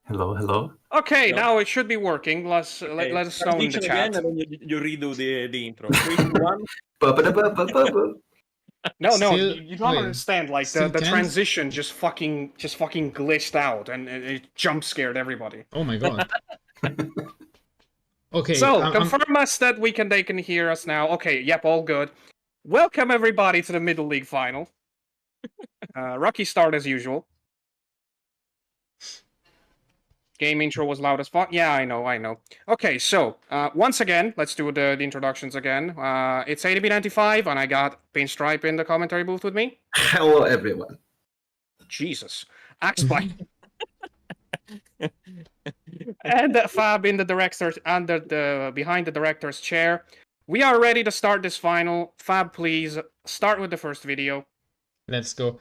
Hello, hello. Okay, No. now it should be working. Let us know in the Transition chat. again, and then you redo the intro. 3, 2, 1. Ba-ba-da-ba-ba-ba-ba. No, Still- you don't wait, understand. Like still the can't? transition just fucking glitched out, and it jump scared everybody. Oh my god. Okay, So I'm- confirm us that they can hear us now. Okay, yep, all good. Welcome everybody to the Middle League final. Rocky start as usual. Game intro was loud as fuck. Yeah, I know. Okay, so once again, let's do the introductions again. It's ADB95, and I got Pinstripe in the commentary booth with me. Hello, everyone. Jesus. Axby. And Fab in the director's behind the director's chair. We are ready to start this final. Fab, please start with the first video. Let's go.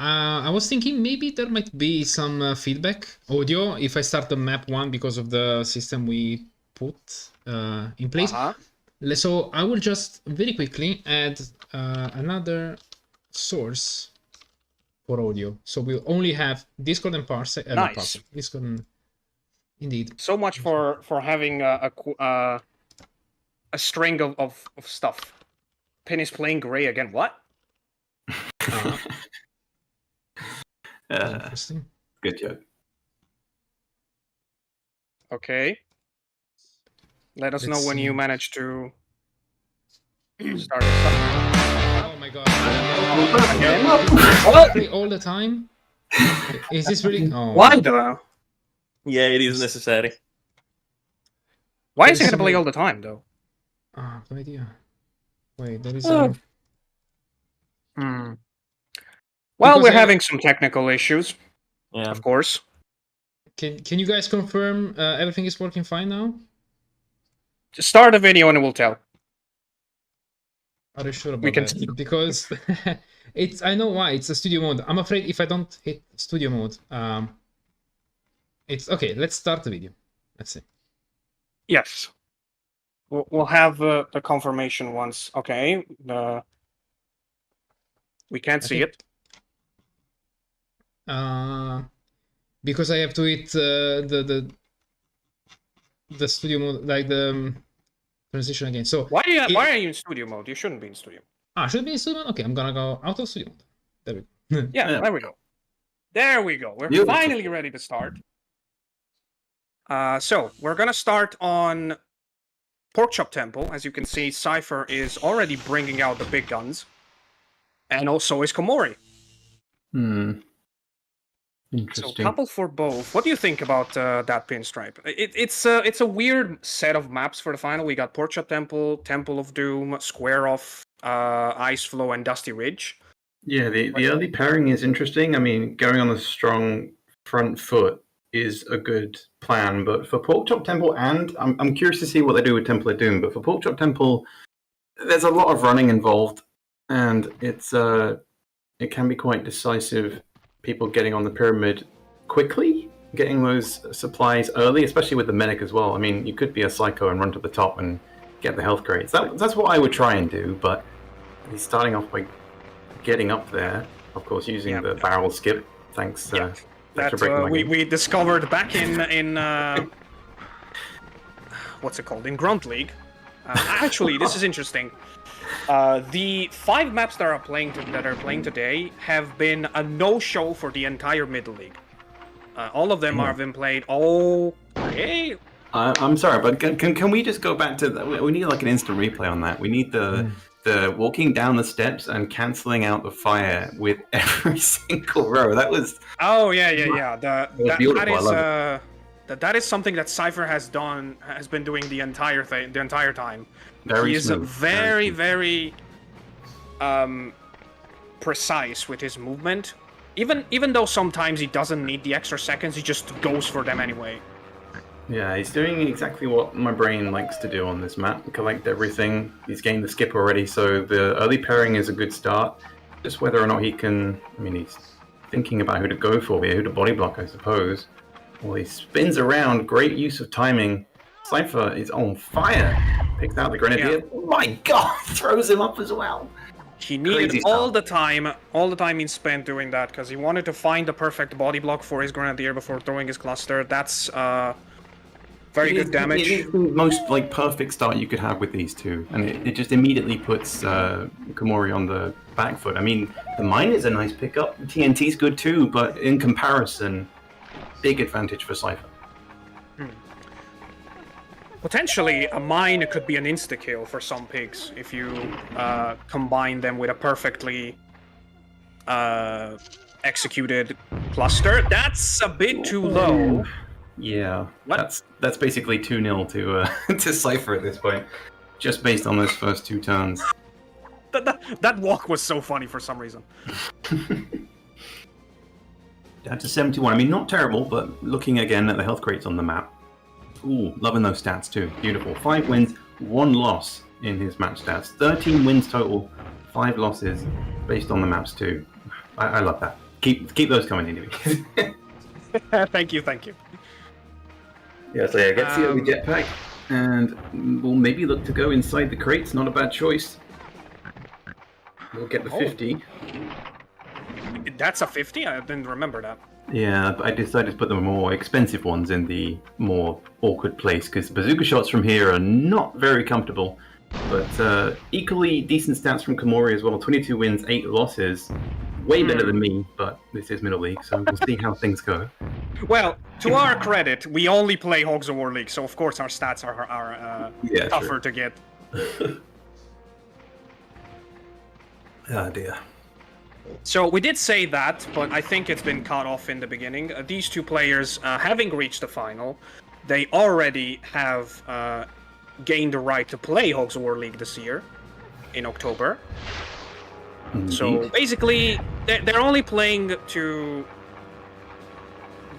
I was thinking maybe there might be some feedback audio if I start the map 1 because of the system we put in place. So I will just very quickly add another source for audio. So we'll only have Discord and Parsec. Nice. Parsec. Discord and... Indeed. So much for having a string of stuff. Pin is playing gray again. What? Interesting. Good joke. Okay. Let us Let's know when see. you manage to start this up. Oh my god. What? Play all the time? Is this really... Oh. Why though? Yeah, it is necessary. Why is it There's gonna play some- all the time though? Ah, no idea. Wait, there is Oh. a... Well, Because we're I- having some technical issues, Yeah. of course. Can you guys confirm everything is working fine now? Just start a video and it will tell. Are you sure about We can that? see. Because it's... I know why. It's a studio mode. I'm afraid if I don't hit studio mode, it's... Okay, let's start the video. Let's see. Yes. We'll have the confirmation once. Okay. We can't see think- it. Because I have to hit the studio mode, like the transition again. So Why are you in studio mode? You shouldn't be in studio. should be in studio mode? Okay, I'm gonna go out of studio mode. There we go. Yeah, Yeah. there we go. There we go. We're Beautiful. finally ready to start. So we're gonna start on Porkchop Temple. As you can see, Seifer is already bringing out the big guns, and also is Komori. So Interesting. couple for both. What do you think about that Pinstripe? It's a weird set of maps for the final. We got Porkchop Temple, Temple of Doom, Square Off, Ice Flow, and Dusty Ridge. Yeah, the early pairing is interesting. I mean, going on a strong front foot is a good plan, but for Porkchop Temple, and I'm curious to see what they do with Temple of Doom, but for Porkchop Temple, there's a lot of running involved, and it can be quite decisive. People getting on the pyramid quickly, getting those supplies early, especially with the medic as well. I mean, you could be a psycho and run to the top and get the health crates. That's what I would try and do, but he's starting off by getting up there, of course, using the barrel skip. Thanks. Thanks for breaking my game. We discovered back in what's it called, in Grunt League. Actually, this is interesting. The 5 maps that are playing today have been a no-show for the entire Middle League. All of them have been played. Okay. I'm sorry, but can we just go back to that? We need like an instant replay on that. We need the walking down the steps and cancelling out the fire with every single row. That was... Oh yeah. was beautiful. I love That is something that Seifer has been doing the entire time. Very He is smooth. very precise with his movement. Even though sometimes he doesn't need the extra seconds, he just goes for them anyway. Yeah, he's doing exactly what my brain likes to do on this map. Collect everything. He's gained the skip already, so the early pairing is a good start. Just whether or not he can... I mean, he's thinking about who to go for here, who to body block, I suppose. Well, he spins around. Great use of timing. Seifer is on fire. Picks out the grenadier. Yeah. Oh my god! Throws him up as well. He needed Crazy all stuff. the time he spent doing that, because he wanted to find the perfect body block for his Grenadier before throwing his cluster. That's very good damage. It is the most like perfect start you could have with these two, and it just immediately puts Komori on the back foot. I mean, the mine is a nice pickup. TNT's good too, but in comparison, big advantage for Seifer. Potentially, a mine could be an insta-kill for some pigs if you combine them with a perfectly executed cluster. That's a bit too low. Yeah, What? that's basically 2-0 to Seifer at this point, just based on those first two turns. That walk was so funny for some reason. Down to 71. I mean, not terrible, but looking again at the health crates on the map. Ooh, loving those stats too. Beautiful. 5 wins, 1 loss in his match stats. 13 wins total, 5 losses based on the maps too. I love that. Keep those coming in. Thank you. Yeah, so yeah, get the jetpack, and we'll maybe look to go inside the crates. Not a bad choice. We'll get the 50. That's a 50? I didn't remember that. Yeah, but I decided to put the more expensive ones in the more awkward place, because bazooka shots from here are not very comfortable. But equally decent stats from Komori as well. 22 wins, 8 losses. Way better than me, but this is Middle League, so we'll see how things go. Well, to our credit, we only play Hogs of War League, so of course our stats are tougher to get. Oh dear. So we did say that, but I think it's been cut off in the beginning. These two players, having reached the final, they already have gained the right to play Hogs of War League this year, in October. Indeed. So basically, they're only playing to...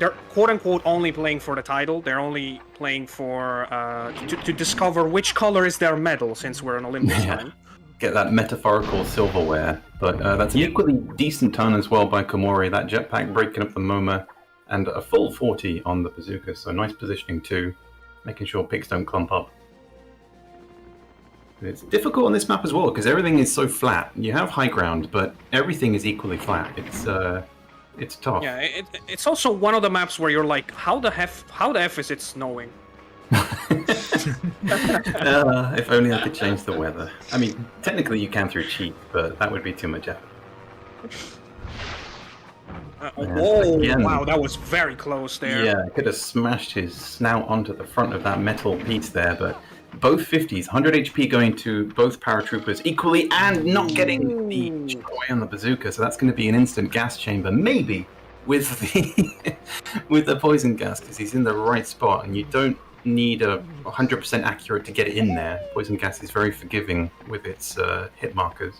They're quote-unquote only playing for the title. They're only playing for to discover which color is their medal, since we're in Olympics time. Get that metaphorical silverware. But that's an equally decent turn as well by Komori. That jetpack breaking up the MoMA, and a full 40 on the bazooka. So nice positioning too, making sure pigs don't clump up. It's difficult on this map as well, because everything is so flat. You have high ground, but everything is equally flat. It's tough. Yeah, it's also one of the maps where you're like, how the F is it snowing? If only I could change the weather. I mean, technically you can through cheat, but that would be too much effort. Again, wow, that was very close there. Yeah, I could have smashed his snout onto the front of that metal piece there, but both 50s, 100 HP going to both paratroopers equally, and not getting the joy on the bazooka, so that's going to be an instant gas chamber, maybe, with the with the poison gas, because he's in the right spot, and you don't need a 100% accurate to get it in there. Poison gas is very forgiving with its hit markers.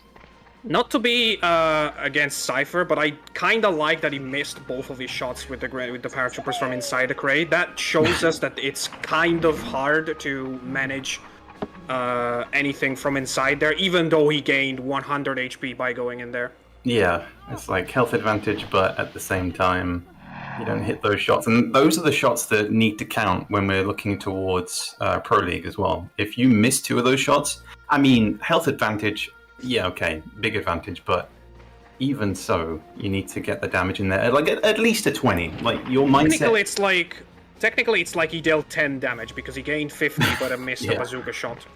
Not to be against Seifer, but I kind of like that he missed both of his shots with the paratroopers from inside the crate. That shows us that it's kind of hard to manage anything from inside there, even though he gained 100 HP by going in there. Yeah, it's like health advantage, but at the same time, you don't hit those shots. And those are the shots that need to count when we're looking towards Pro League as well. If you miss 2 of those shots, I mean, health advantage... Yeah, okay, big advantage, but even so, you need to get the damage in there, like at least a 20. Like your mindset. Technically, it's like he dealt 10 damage because he gained 50, but missed a bazooka shot.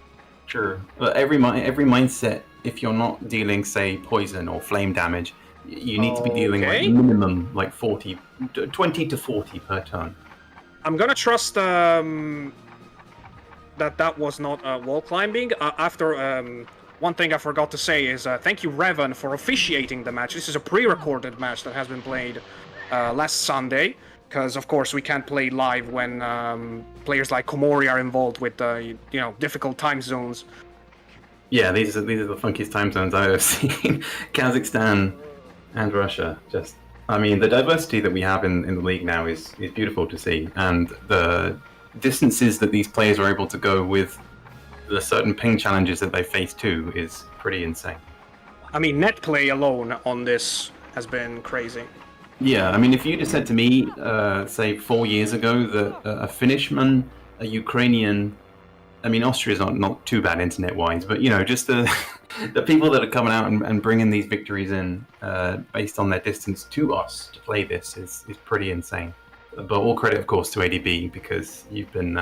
Sure, but every mindset, if you're not dealing, say, poison or flame damage, you need to be dealing like minimum like 20 to 40 per turn. I'm gonna trust that was not wall climbing. One thing I forgot to say is thank you, Revan, for officiating the match. This is a pre-recorded match that has been played last Sunday, because of course we can't play live when players like Komori are involved with difficult time zones. Yeah, these are the funkiest time zones I have seen. Kazakhstan and Russia. Just, I mean, the diversity that we have in the league now is beautiful to see, and the distances that these players are able to go with the certain ping challenges that they face too is pretty insane. I mean, net play alone on this has been crazy. Yeah, I mean, if you'd have said to me, say 4 years ago, that a Finishman, a Ukrainian, I mean, Austria's not too bad internet-wise, but, just the the people that are coming out and bringing these victories in based on their distance to us to play this is pretty insane. But all credit, of course, to ADB, because you've been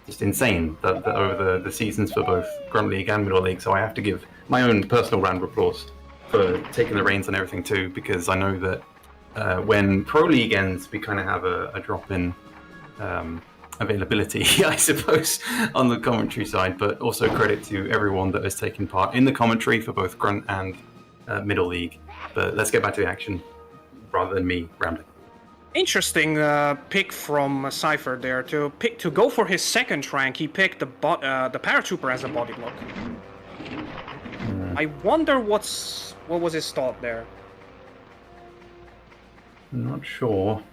just insane over the seasons for both Grunt League and Middle League, so I have to give my own personal round of applause for taking the reins on everything too, because I know that when Pro League ends, we kind of have a drop in availability, I suppose, on the commentary side, but also credit to everyone that has taken part in the commentary for both Grunt and Middle League. But let's get back to the action rather than me rambling. Interesting pick from Seifer there to go for his second rank. He picked the paratrooper as a body block. I wonder what was his thought there. I'm not sure,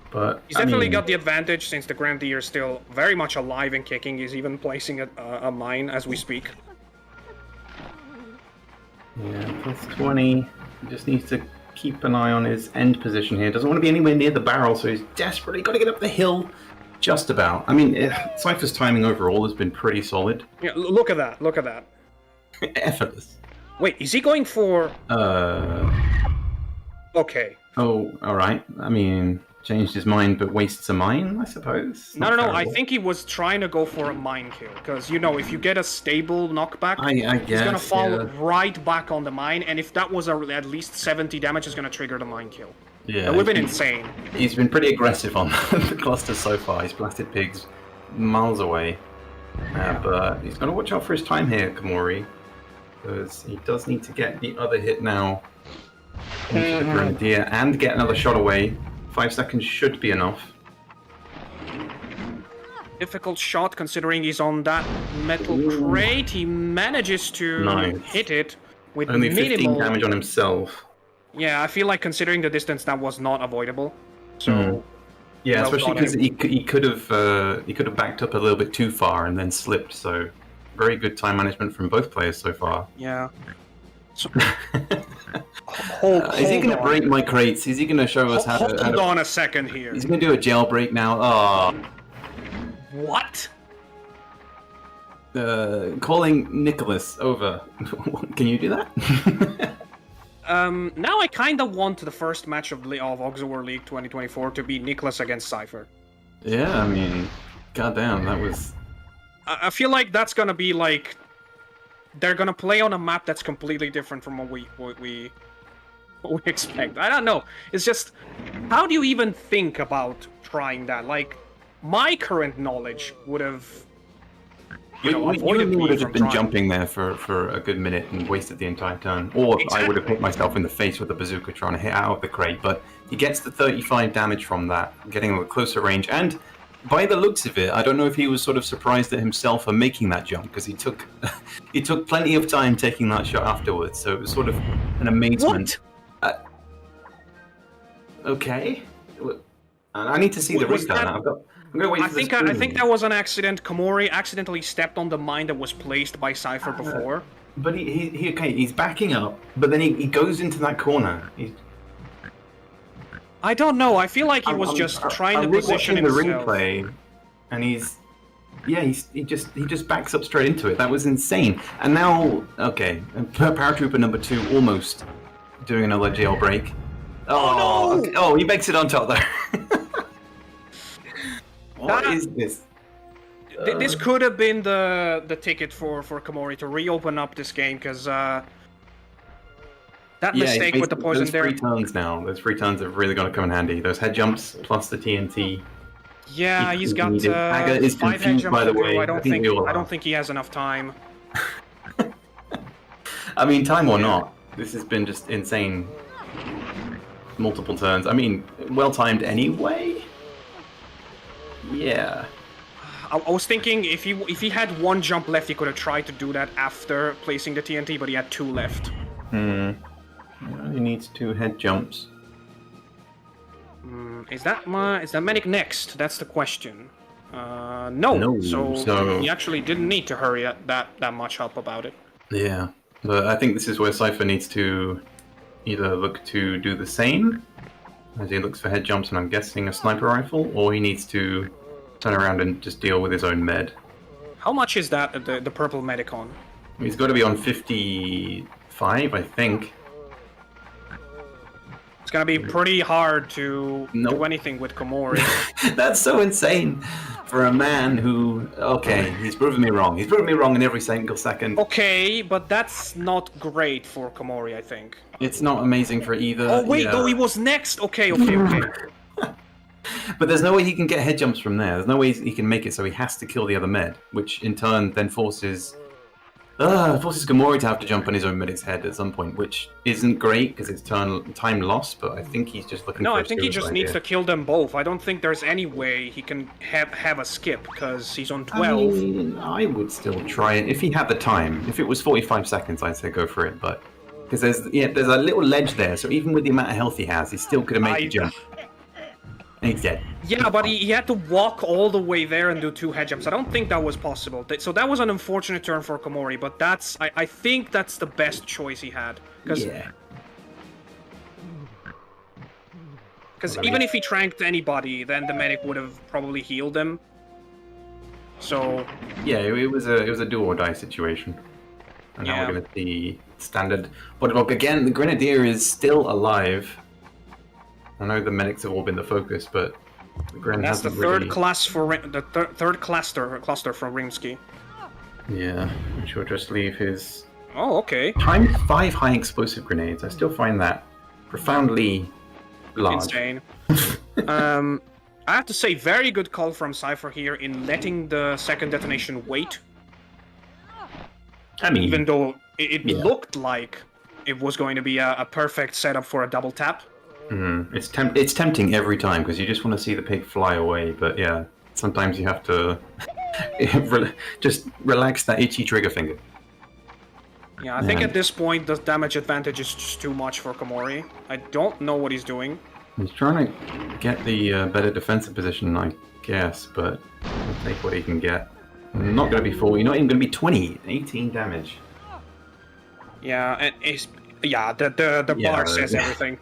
but he's definitely got the advantage since the Grenadier is still very much alive and kicking. He's even placing a mine as we speak. Yeah, plus 20. He just needs to keep an eye on his end position here. Doesn't want to be anywhere near the barrel, so he's desperately got to get up the hill. Just about. I mean, Seifer's timing overall has been pretty solid. Yeah, look at that. Look at that. Effortless. Wait, is he going for... Okay. Oh, alright. I mean, changed his mind, but wastes a mine, I suppose. No. I think he was trying to go for a mine kill, because, if you get a stable knockback, I guess, he's going to fall right back on the mine, and if that was at least 70 damage, it's going to trigger the mine kill. Yeah. That would have been insane. He's been pretty aggressive on the cluster so far. He's blasted pigs miles away. But he's got to watch out for his time here, Komori, because he does need to get the other hit now into the Grenadier and get another shot away. 5 seconds should be enough. Difficult shot considering he's on that metal crate. He manages to hit it with only minimal 15 damage on himself. Yeah, I feel like considering the distance, that was not avoidable. So yeah, especially because he could have backed up a little bit too far and then slipped. So very good time management from both players so far. Yeah. So, is he going to break my crates? Is he going to show us how to... Hold on a second here. He's going to do a jailbreak now. Oh. What? Calling Nicholas over. Can you do that? Now I kind of want the first match of Auxiliary League 2024 to be Nicholas against Seifer. Yeah, I mean, goddamn, that was... I feel like that's gonna be like... They're gonna play on a map that's completely different from what we expect. I don't know. It's just... How do you even think about trying that? Like, my current knowledge would have... You would have been jumping there for a good minute and wasted the entire turn. Or I would have hit myself in the face with a bazooka trying to hit out of the crate. But he gets the 35 damage from that, getting a closer range. And by the looks of it, I don't know if he was sort of surprised at himself for making that jump, because he took plenty of time taking that shot afterwards. So it was sort of an amazement. What? Okay. I need to see the replay. I think that was an accident. Komori accidentally stepped on the mine that was placed by Seifer before. But he's backing up, but then he goes into that corner. I don't know. I feel like he was just trying to position himself. The replay, and he just backs up straight into it. That was insane. And now, okay, Paratrooper number 2 almost doing another jailbreak. Oh no! Okay. Oh, he makes it on top there. What is this? This could have been the ticket for Komori to reopen up this game, because that mistake with the poison there. Those free turns have really got to come in handy. Those head jumps plus the TNT. Yeah, he's got 5 head jumps to do. I don't think he has enough time. I mean, time or not, this has been just insane. Multiple turns. I mean, well timed anyway. Yeah. I was thinking if he had 1 jump left, he could have tried to do that after placing the TNT, but he had 2 left. He needs 2 head jumps. Is that Medic next? That's the question. No. So he actually didn't need to hurry that much up about it. Yeah, but I think this is where Seifer needs to either look to do the same as he looks for head jumps, and I'm guessing a sniper rifle, or he needs to turn around and just deal with his own med. How much is that, the purple medic on? He's got to be on 55, I think. It's gonna be pretty hard to Nope. do anything with Komori. That's so insane for a man who... Okay, he's proven me wrong. He's proven me wrong in every single second. Okay, but that's not great for Komori, I think. It's not amazing for either. Oh wait, yeah. no, he was next. Okay, okay. But there's no way he can get head jumps from there. There's no way he can make it, so he has to kill the other med, which in turn then forces Komori to have to jump on his own medic's head at some point, which isn't great because it's time lost. But I think he's just looking. No, for I think he just needs to kill them both. I don't think there's any way he can have a skip because he's on 12. I mean, I would still try it if he had the time. If it was 45 seconds, I'd say go for it. But because there's a little ledge there, so even with the amount of health he has, he still could have made the jump. And he's dead. Yeah, but he had to walk all the way there and do 2 head jumps. I don't think that was possible. So that was an unfortunate turn for Komori, but I think that's the best choice he had. Yeah. Because even if he tranked anybody, then the medic would have probably healed him. So Yeah, it was a do or die situation. And now we're gonna see standard. But look, again, the Grenadier is still alive. I know the medics have all been the focus, but the Gren that's the hasn't third really... class for third cluster for Rimsky. Yeah, which will just leave his Oh, okay. times 5 high explosive grenades. I still find that profoundly large. Insane. I have to say, very good call from Seifer here in letting the second detonation wait. I mean, Even though it looked like it was going to be a perfect setup for a double tap. it's tempting every time because you just want to see the pig fly away. But yeah, sometimes you have to just relax that itchy trigger finger. Yeah, I think at this point the damage advantage is just too much for Komori. I don't know what he's doing. He's trying to get the better defensive position, I guess, but he'll take what he can get. Not going to be 40, not even going to be 20. 18 damage. Yeah, and the bar says everything.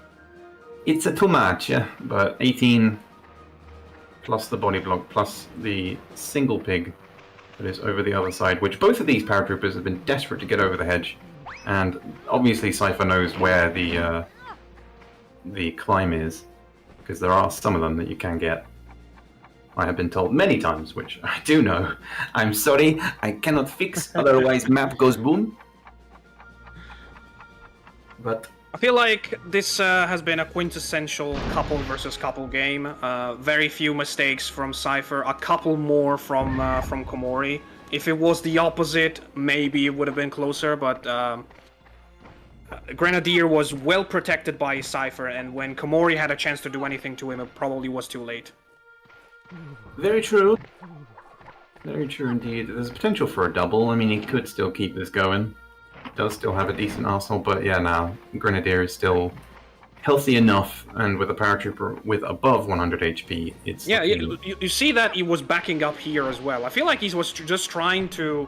It's a too much, yeah, but 18 plus the body block plus the single pig that is over the other side, which both of these paratroopers have been desperate to get over the hedge, and obviously Seifer knows where the climb is, because there are some of them that you can get. I have been told many times, which I do know. I'm sorry, I cannot fix, otherwise map goes boom. But I feel like this has been a quintessential couple versus couple game. Very few mistakes from Seifer, a couple more from Komori. If it was the opposite, maybe it would have been closer, but Grenadier was well protected by Seifer, and when Komori had a chance to do anything to him, it probably was too late. very true. Very true indeed. There's potential for a double. I mean, he could still keep this going. Does still have a decent arsenal, but yeah, now Grenadier is still healthy enough, and with a paratrooper with above 100 HP, it's... Yeah, you see that he was backing up here as well. I feel like he was just trying to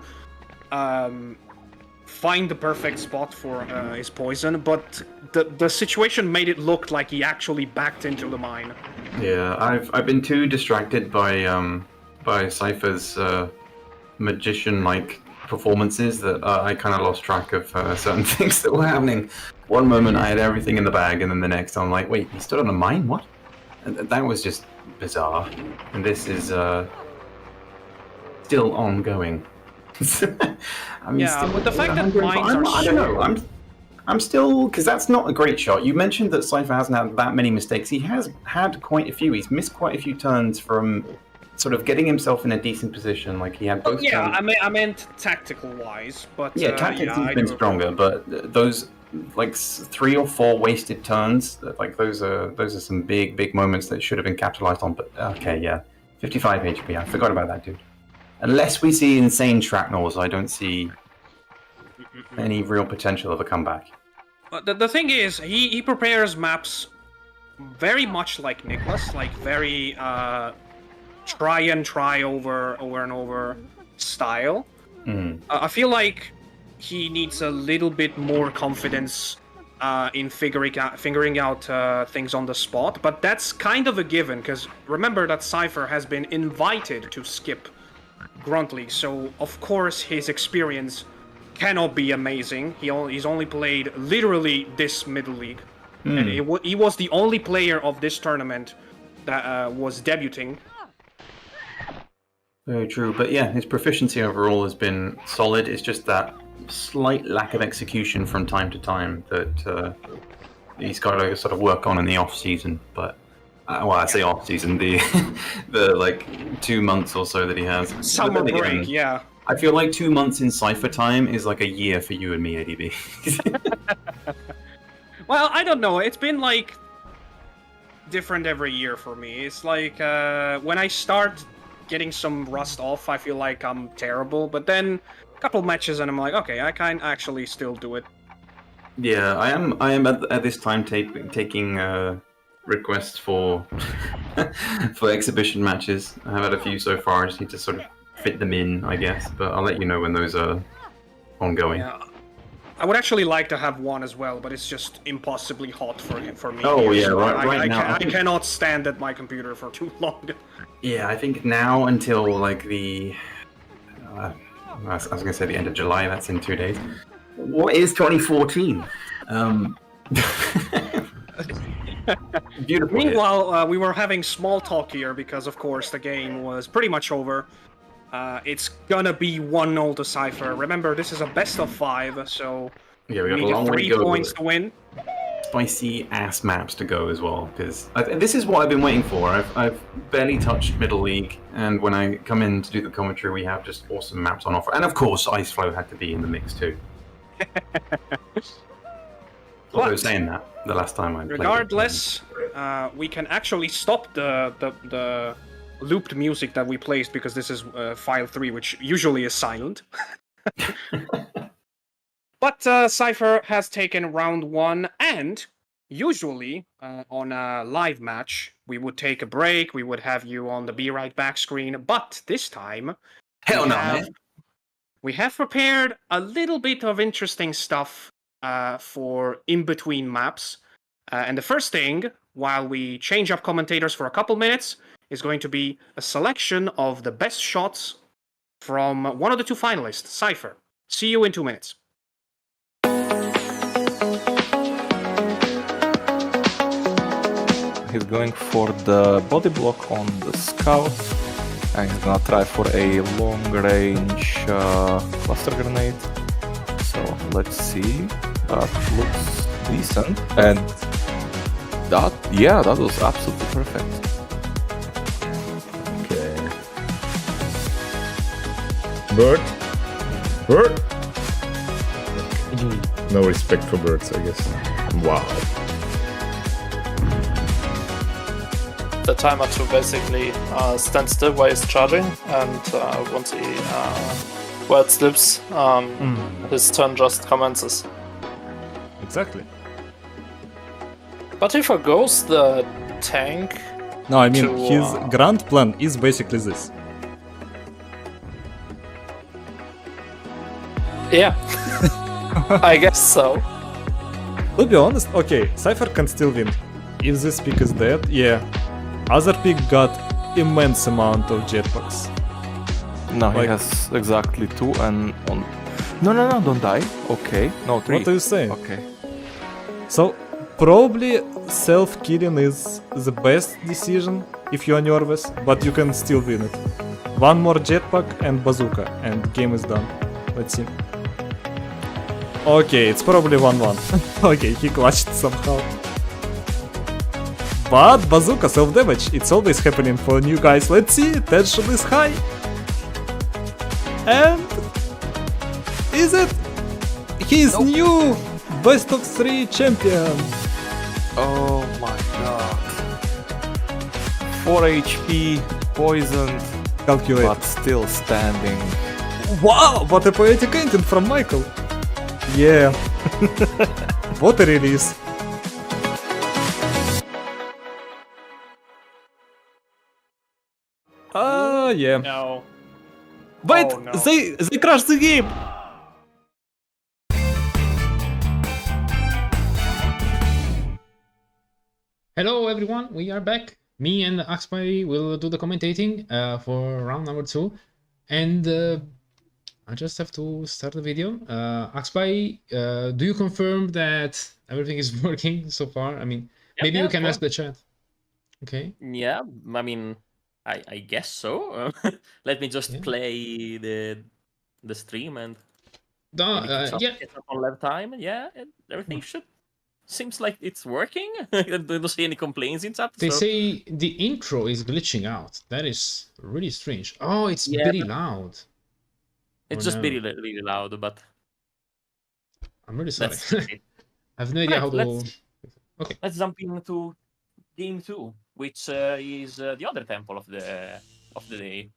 find the perfect spot for his poison, but the situation made it look like he actually backed into the mine. Yeah, I've been too distracted by Seifer's magician-like performances that I kind of lost track of certain things that were happening. One moment I had everything in the bag, and then the next I'm like, wait, he stood on a mine? What? And that was just bizarre. And this is still ongoing. I mean, Yeah, but the fact that mines are I don't know. I'm still, because that's not a great shot. You mentioned that Seifer hasn't had that many mistakes. He has had quite a few. He's missed quite a few turns from sort of getting himself in a decent position. Like he had both. Yeah, I meant tactical wise, but yeah, tactics he's been stronger. But those like 3 or 4 wasted turns, like those are some big moments that should have been capitalized on. But okay, yeah, 55 HP. I forgot about that, dude. Unless we see insane shrapnels, I don't see any real potential of a comeback. The thing is, he prepares maps very much like Nicholas, like very try over and over style. I feel like he needs a little bit more confidence in figuring out things on the spot, but that's kind of a given, because remember that Seifer has been invited to skip Grunt League, so of course his experience cannot be amazing. He's only played literally this middle league, and he was the only player of this tournament that was debuting. Very true, but yeah, his proficiency overall has been solid. It's just that slight lack of execution from time to time that he's got to sort of work on in the off season. But well, I say off season, the like 2 months or so that he has. Summer But then break, again, yeah. I feel like 2 months in Seifer time is like a year for you and me, ADB. Well, I don't know. It's been like different every year for me. It's like when I start getting some rust off, I feel like I'm terrible. But then a couple matches and I'm like, okay, I can actually still do it. Yeah, I am at this time taking requests for for exhibition matches. I have had a few so far. I just need to sort of fit them in, I guess. But I'll let you know when those are ongoing. Yeah. I would actually like to have one as well, but it's just impossibly hot for me. Oh, here, yeah, so right now. I cannot stand at my computer for too long. Yeah, I think now until like the I was going to say the end of July. That's in 2 days. What is 2014? Beautiful. Meanwhile, we were having small talk here because, of course, the game was pretty much over. It's gonna be 1-0 to Seifer. Remember, this is a best of 5, so Yeah, we we got a need long way to 3 go. points to win. Spicy ass maps to go as well, because this is what I've been waiting for. I've barely touched Middle League, and when I come in to do the commentary, we have just awesome maps on offer. And of course, Ice Flow had to be in the mix too. I was saying that the last time I played it. Regardless, we can actually stop the looped music that we placed because this is file 3, which usually is silent. But Seifer has taken round 1, and usually on a live match, we would take a break, we would have you on the Be Right Back screen, but this time, Hell no, man. we have prepared a little bit of interesting stuff for in-between maps. And the first thing, while we change up commentators for a couple minutes, is going to be a selection of the best shots from one of the 2 finalists, Seifer. See you in 2 minutes. He's going for the body block on the scout, and he's gonna try for a long range cluster grenade. So let's see. That looks decent, and that was absolutely perfect. Okay. Bird? Bird? No respect for birds, I guess. Wow. The timer to basically stand still while he's charging, and once he where it slips, his turn just commences. Exactly. But he forgoes the tank. No, I mean, to, his grand plan is basically this. Yeah, I guess so. To be honest, okay, Seifer can still win. If this pick is dead, yeah. Other pick got immense amount of jetpacks. No, he Like- has exactly 2 and on. No, don't die. Okay, no 3. What are you saying? Okay. So, probably self-killing is the best decision if you are nervous, but you can still win it. One more jetpack and bazooka, and game is done. Let's see. Okay, it's probably 1-1. Okay, he clutched somehow. But bazooka self-damage, it's always happening for new guys. Let's see, tension is high. And... is it? He's new best of 3 champion. Oh my god. 4 HP, poisoned, Calculate. but still standing. Wow, what a poetic ending from Michael. Yeah. What a release. Yeah. No. Wait, Oh, no. they crashed the game. Hello everyone, we are back. Me and Axpy will do the commentating for round number 2. And I just have to start the video. Axby, do you confirm that everything is working so far? I mean, maybe you can ask the chat. Okay. Yeah, I mean, I guess so. Let me just play the stream and No, yeah. catch up on live time. Yeah, everything seems like it's working. I don't see any complaints in chat. They so. say the intro is glitching out. That is really strange. Oh, it's very loud. It's just really, really loud, but I'm really sorry. I have no idea how to. Okay. Let's jump into game 2, which is the other temple of the day.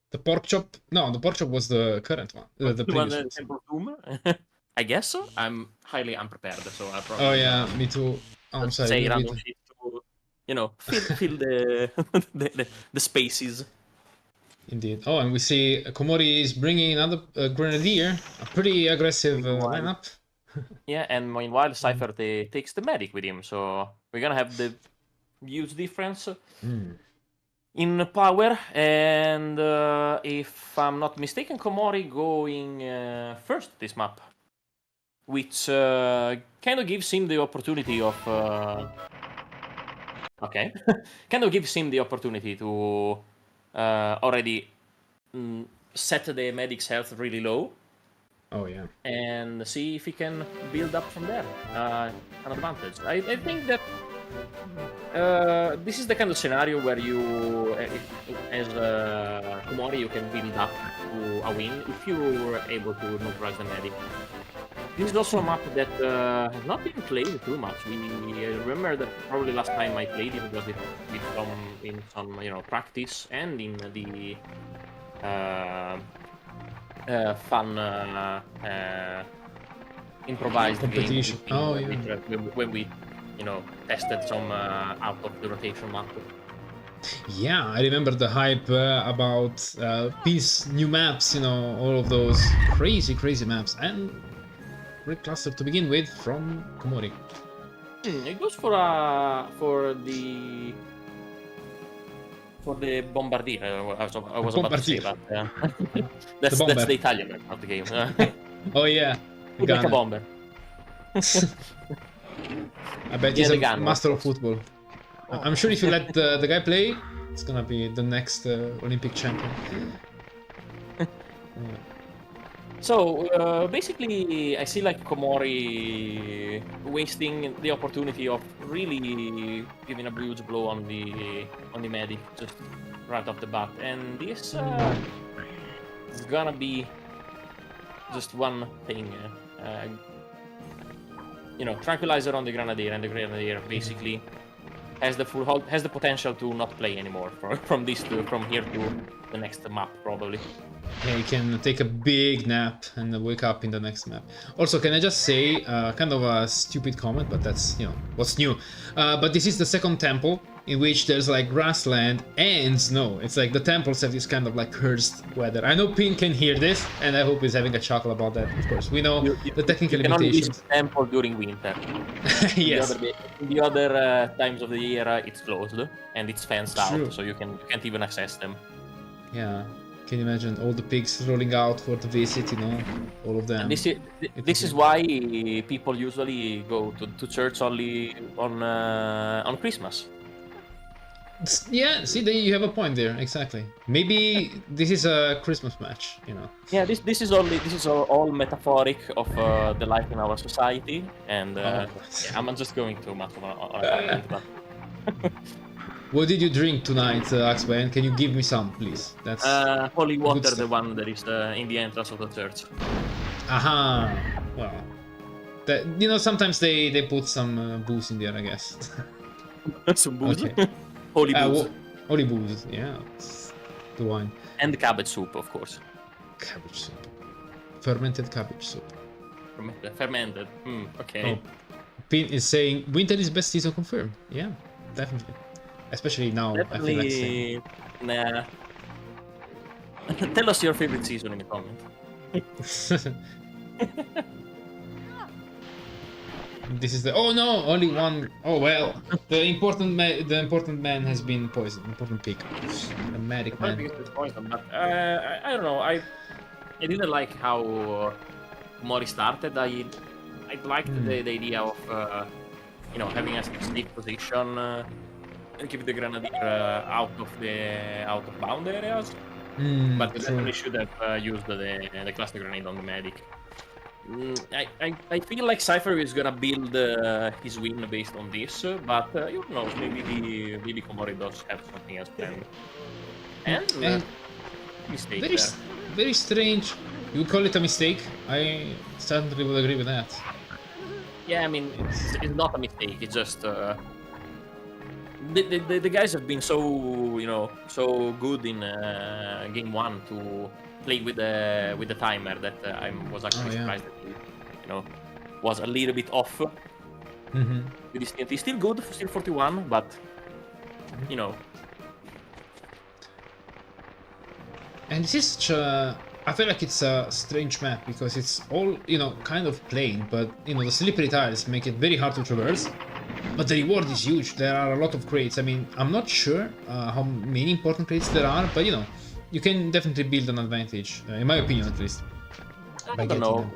The pork chop? No, the pork chop was the current one. The previous one. Temple of Doom. I guess so. I'm highly unprepared, so I probably. Oh yeah, me too. Oh, I'm sorry. Say random shit to, fill the spaces. Indeed. Oh, and we see Komori is bringing another grenadier, a pretty aggressive lineup. Yeah, and meanwhile, Seifer takes the medic with him, so we're gonna have the huge difference in power. And if I'm not mistaken, Komori going first this map, which kind of gives him the opportunity of. Okay, kind of gives him the opportunity to already set the medic's health really low. Oh yeah. And see if he can build up from there. An advantage. I think that this is the kind of scenario where you, as Komori, you can build up to a win if you're able to neutralize the medic. This is also a map that has not been played too much. I remember that probably last time I played it was in some practice and in the fun improvised competition. Game when we tested some out of the rotation map. Yeah, I remember the hype about these new maps, all of those crazy maps, and great cluster to begin with from Komori. It goes for the bombardier. I was about to say that. That's the Italian part of the game. Oh yeah, like a bomber. I bet he's a master of football. I'm sure if you let the guy play, it's gonna be the next Olympic champion. So basically, I see like Komori wasting the opportunity of really giving a huge blow on the medic just right off the bat, and this is gonna be just one thing. Tranquilizer on the grenadier, and the grenadier basically has the potential to not play anymore from here to the next map probably. Yeah, you can take a big nap and wake up in the next map. Also, can I just say, kind of a stupid comment, but that's, what's new. But this is the second temple in which there's like grassland and snow. It's like the temples have this kind of like cursed weather. I know Pin can hear this, and I hope he's having a chuckle about that, of course. We know the technical limitations. You can only visit the temple during winter. Yes. The other times of the year, it's closed and it's fenced out, so you can't even access them. Yeah. Can you imagine all the pigs rolling out for the visit, all of them? And this is why people usually go to church only on Christmas. Yeah, see, you have a point there, exactly. Maybe this is a Christmas match, Yeah, this is all metaphoric of the life in our society, and I'm just going too much on a but. What did you drink tonight, Axby? Can you give me some, please? That's holy water, the one that is in the entrance of the church. Aha. Well, sometimes they put some booze in there, I guess. Some booze. Okay. Holy booze. Holy booze. Yeah, the wine. And cabbage soup, of course. Cabbage soup. Fermented cabbage soup. Fermented. Okay. Oh, Pin is saying winter is best season confirmed. Yeah, definitely. Especially now, definitely, I feel like nah. Tell us your favorite season in the comment. This is the. Oh no! Only one. Oh well. The important man has been poisoned. Important pick. The medic man. But I don't know. I didn't like how Komori started. I liked the idea of having a safe position and keep the grenadier out of bound areas. But you definitely should have used the cluster grenade on the medic. I feel like Seifer is gonna build his win based on this, but who knows? Maybe Komori does have something else planned. And mistake. Very strange. You call it a mistake? I certainly would agree with that. Yeah, I mean it's not a mistake. It's just the guys have been so good in game 1 to play with the timer that I was actually surprised that he was a little bit off with his TNT. Still good, still 41, but And this is such a. I feel like it's a strange map because it's all kind of plain, but the slippery tiles make it very hard to traverse. But the reward is huge. There are a lot of crates. I mean, I'm not sure how many important crates there are, but you can definitely build an advantage, in my opinion at least. I don't know.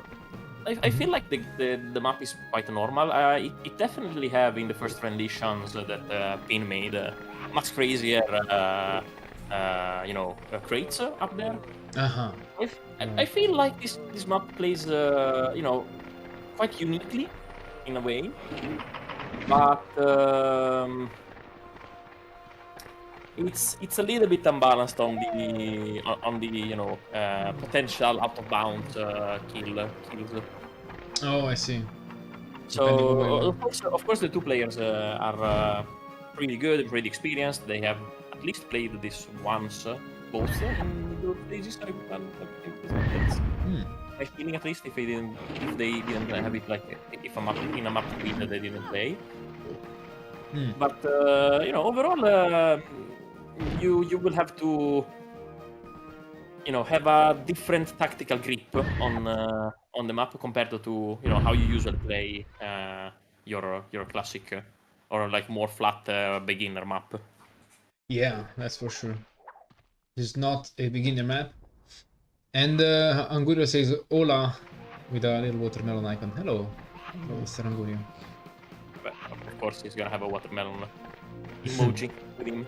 I feel like the map is quite normal. It definitely have in the first renditions that Pin made much crazier, crates up there. I feel like this map plays, quite uniquely in a way, but it's a little bit unbalanced on the potential out of bounds kills. Oh, I see. So of course the two players are pretty good and pretty experienced. They have at least played this once both in the stages. My feeling, at least, if they didn't have it like if in a map win that they didn't play. But overall, you will have to have a different tactical grip on the map compared to how you usually play your classic or like more flat beginner map. Yeah, that's for sure. It's not a beginner map. And Angurio says hola with a little watermelon icon. Hello, Mr. Angurio. But of course, he's gonna have a watermelon emoji with him.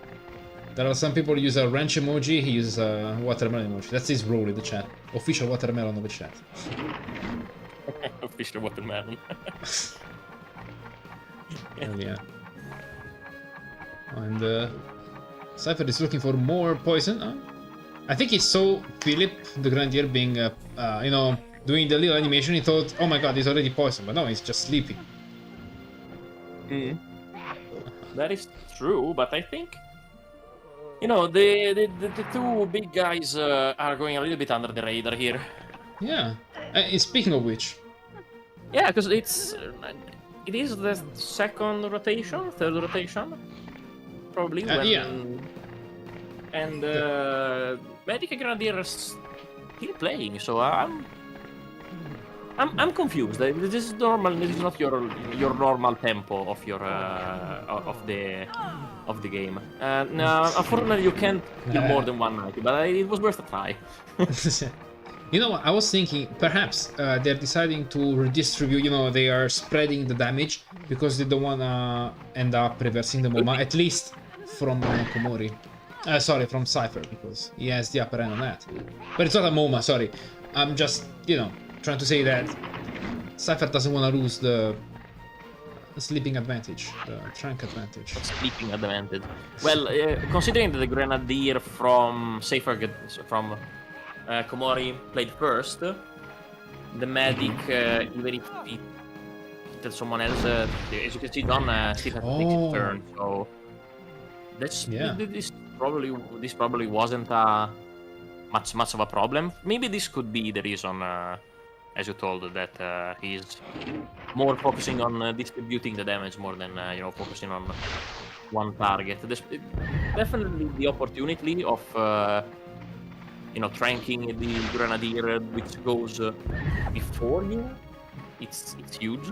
There are some people who use a wrench emoji, he uses a watermelon emoji. That's his role in the chat. Official watermelon of the chat. Official watermelon. Hell yeah. And Seifer is looking for more poison. I think he saw Philip, the Grenadier, being, doing the little animation. He thought, oh my god, he's already poisoned. But no, he's just sleeping. That is true, but I think the two big guys are going a little bit under the radar here. Yeah. Speaking of which, yeah, because it is the third rotation, probably. Yeah. And Medic Grenadier is still playing, so I'm confused. This is normal. This is not your normal tempo of your of the game. Unfortunately, you can't kill more than 190, but it was worth a try. You know what? I was thinking perhaps they're deciding to redistribute. They are spreading the damage because they don't wanna end up reversing the MOMA, at least from Komori. Sorry, from Seifer, because he has the upper hand on that. But it's not a MOMA, sorry. I'm just, trying to say that Seifer doesn't want to lose the sleeping advantage, the trank advantage. Sleeping advantage. Well, considering that the Grenadier from Seifer, from Komori played first, the Medic, even if he hit someone else, as you can see, Don still has to take his turn, so that's this probably wasn't much of a problem. Maybe this could be the reason, as you told, that he's more focusing on distributing the damage more than focusing on one target. There's definitely the opportunity of tranking the Grenadier, which goes before you. It's huge.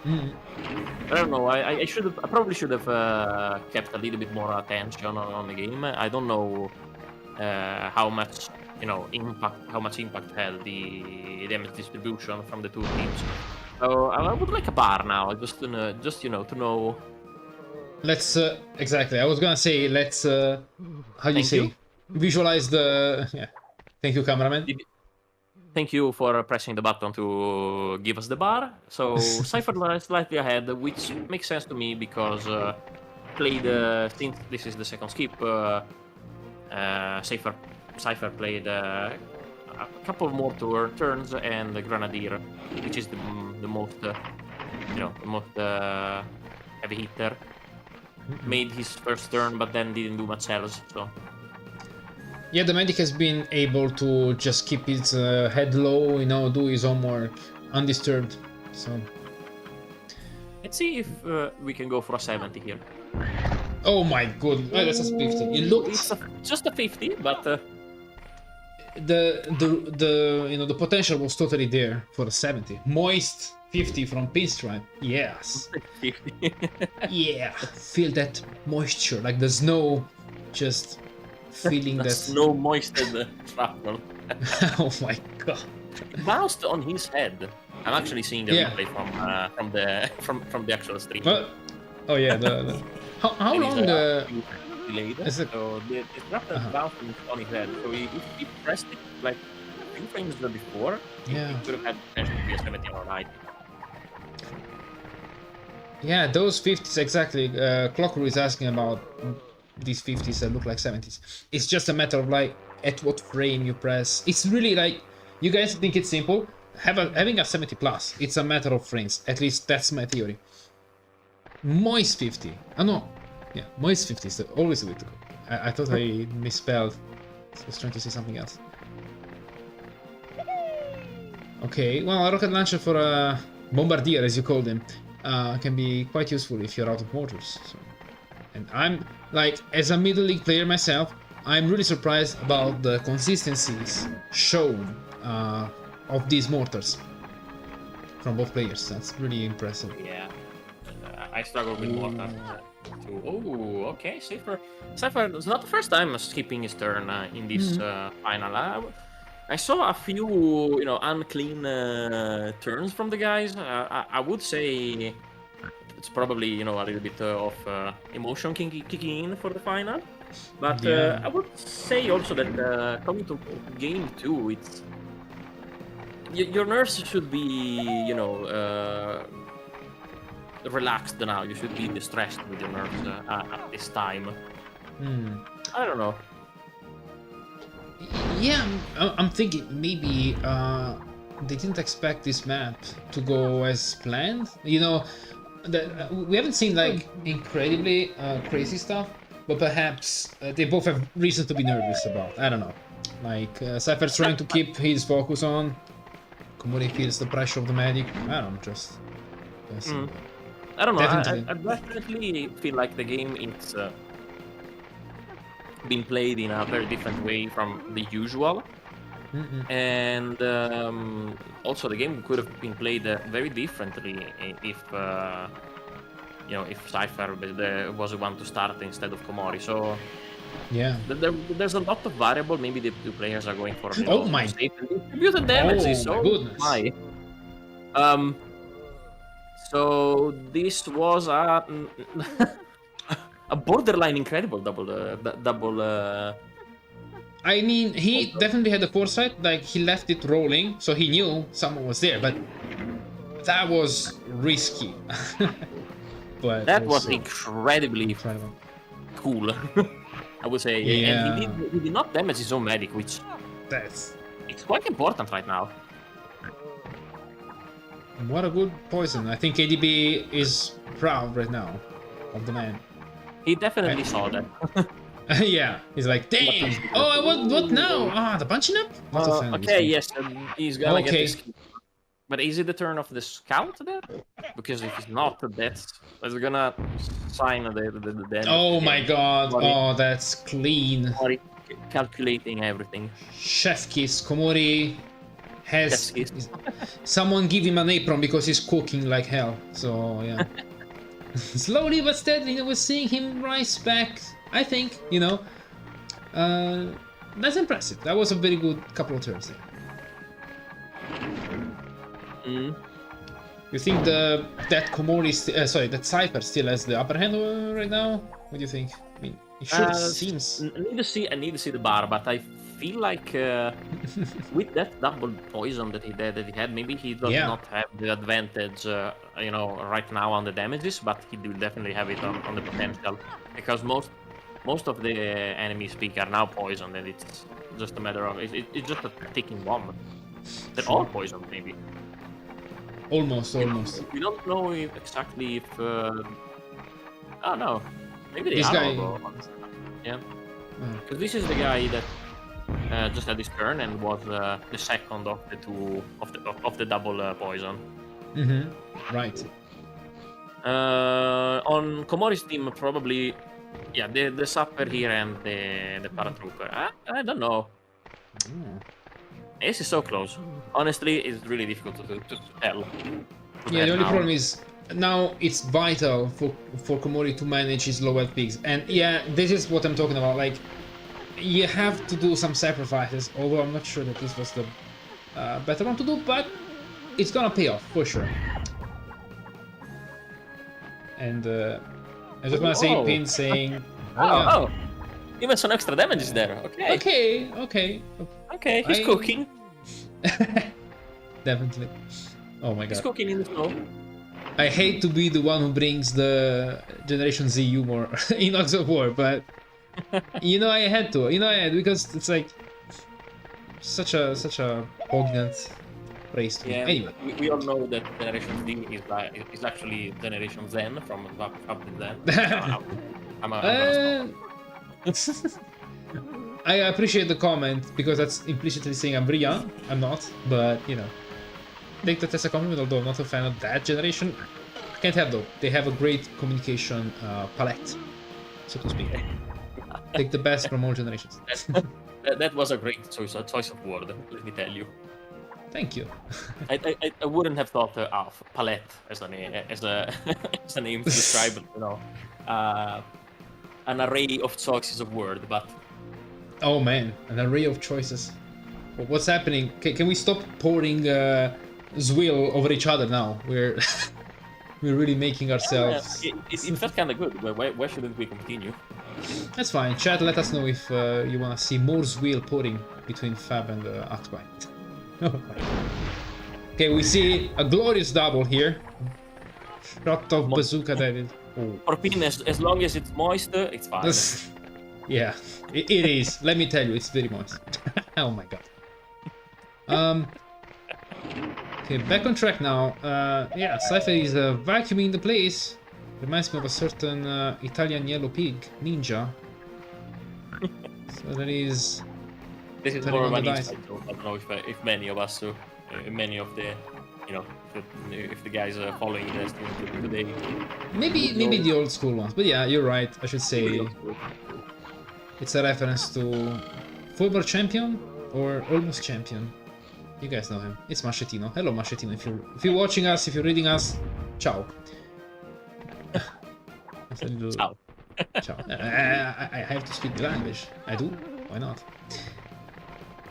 I don't know. I probably should have kept a little bit more attention on the game. I don't know how much impact had the damage distribution from the two teams. So I would like a bar now, just to know. Let's exactly. I was gonna say let's how do you say? Visualize the yeah. Thank you, cameraman. Thank you for pressing the button to give us the bar. So Seifer is slightly ahead, which makes sense to me because since this is the second skip, Seifer played a couple more turns, and the Grenadier, which is the most heavy hitter, made his first turn, but then didn't do much else. So. Yeah, the medic has been able to just keep his head low, do his homework undisturbed. So let's see if we can go for a 70 here. Oh my god, that's a 50. It looks just a 50, but the potential was totally there for a 70. Moist 50 from Pinstripe. Yes. 50. Yeah, feel that moisture, like the snow, just feeling that snow moisted shrapnel. Oh my god! It bounced on his head. I'm actually seeing the replay from the actual stream. Oh yeah, how long delayed? So the shrapnel bounced on his head. So if he pressed it like a few frames before, he could have had potential to be a 70 or 90. Yeah, those 50s exactly. Clockru is asking about these 50s that look like 70s. It's just a matter of like at what frame you press. It's really like, you guys think it's simple. Having a 70 plus, it's a matter of frames. At least that's my theory. Moist 50. Oh no. Yeah, Moist 50 is always the way to go. I thought I misspelled. So I was trying to say something else. Okay, well, a rocket launcher for a bombardier, as you call them, can be quite useful if you're out of mortars. So. And I'm, like, as a middle league player myself, I'm really surprised about the consistencies shown of these mortars from both players. That's really impressive. Yeah, I struggle with mortar too. Oh, okay, Seifer is not the first time skipping his turn in this final. I saw a few, unclean turns from the guys. I would say it's probably, a little bit of emotion kicking in for the final. But I would say also that coming to game 2, it's your nerves should be, relaxed now. You should be distressed with your nerves at this time. I don't know. Yeah, I'm thinking maybe they didn't expect this map to go as planned. We haven't seen like incredibly crazy stuff, but perhaps they both have reason to be nervous about. I don't know. Like Seifer's trying to keep his focus on. Komori feels the pressure of the medic. I don't know, just. I don't know. I definitely feel like the game is being played in a very different way from the usual, and also the game could have been played very differently if Seifer was the one to start instead of Komori. So yeah, there's a lot of variable. Maybe the two players are going for distributed damage. My goodness. So this was a borderline incredible double. I mean, he definitely had the foresight. Like he left it rolling, so he knew someone was there. But that was risky. But that was incredibly cool. I would say. Yeah. And he did not damage his own medic, which it's quite important right now. What a good poison. I think ADB is proud right now of the man. He definitely saw that. Yeah, he's like, damn! Oh, what now? The punching up? Okay, yes, he's gonna get this. But is it the turn of the scout there? Because if it's not, that's gonna sign the damage. Oh my god! Oh, that's clean. Komori calculating everything. Chef kiss. Komori has Yes, someone give him an apron because he's cooking like hell. So yeah, slowly but steadily, we're seeing him rise back. I think, you know, that's impressive. That was a very good couple of turns there. You think that Komori, that Seifer still has the upper hand right now? What do you think? I mean, it sure seems. I need to see the bar, but I feel like with that double poison that he had, maybe he does not have the advantage, you know, right now on the damages, but he will definitely have it on the potential, because most of the enemies peak are now poisoned, and it's just a matter of it's just a ticking bomb. They're all poisoned, maybe. Almost. We don't know exactly if. Oh no, maybe they this are guy. all yeah, because this is the guy that just had his turn and was the second of the two of the double poison. Right. On Komori's team, probably, yeah, the Sapper here and the Paratrooper. I don't know. This is so close. Honestly, it's really difficult to tell. Yeah, the only problem is now it's vital for Komori to manage his low health peaks, and yeah, this is what I'm talking about. Like, you have to do some sacrifices. Although I'm not sure that this was the better one to do, but it's gonna pay off for sure. And I just wanna say, Pin saying, oh, even some extra damage is there. Okay, he's cooking. Definitely. Oh my god. He's cooking in the snow. I hate to be the one who brings the Generation Z humor in Hogs of War, but you know I had to. Because it's like such a poignant phrase to me. Anyway. We all know that Generation Z is actually Generation Zen from FabTheZen. I appreciate the comment because that's implicitly saying I'm very young. I'm not, but you know, take that as a compliment. Although I'm not a fan of that generation, I can't have though. They have a great communication palette, so to speak. Take the best from all generations. That was a great choice of word. Let me tell you. Thank you. I wouldn't have thought of palette as a name to describe it. You know, an array of choices of word, but. Oh man, an array of choices. What's happening? Can we stop pouring Zwill over each other now? We're really making ourselves. It felt kind of good. Why shouldn't we continue? That's fine. Chat, let us know if you want to see more Zwill pouring between Fab and Octopi. Okay, we see a glorious double here. Shot of bazooka, that is. Oh. For Pin, as long as it's moist, it's fine. Yeah, it is. Let me tell you, it's very moist. Oh my god. Okay, back on track now. Yeah, Seifer is vacuuming the place. Reminds me of a certain Italian yellow pig ninja. So that is. This is more of an insight. I don't know if many of us, many of the, you know, if the guys are following this today. Maybe the old school ones, but yeah, you're right. I should say. It's a reference to former champion or almost champion. You guys know him. It's Mascettino. Hello, Mascettino. If you're watching us, if you're reading us, ciao. Ciao. Ciao. I have to speak the language. I do. Why not?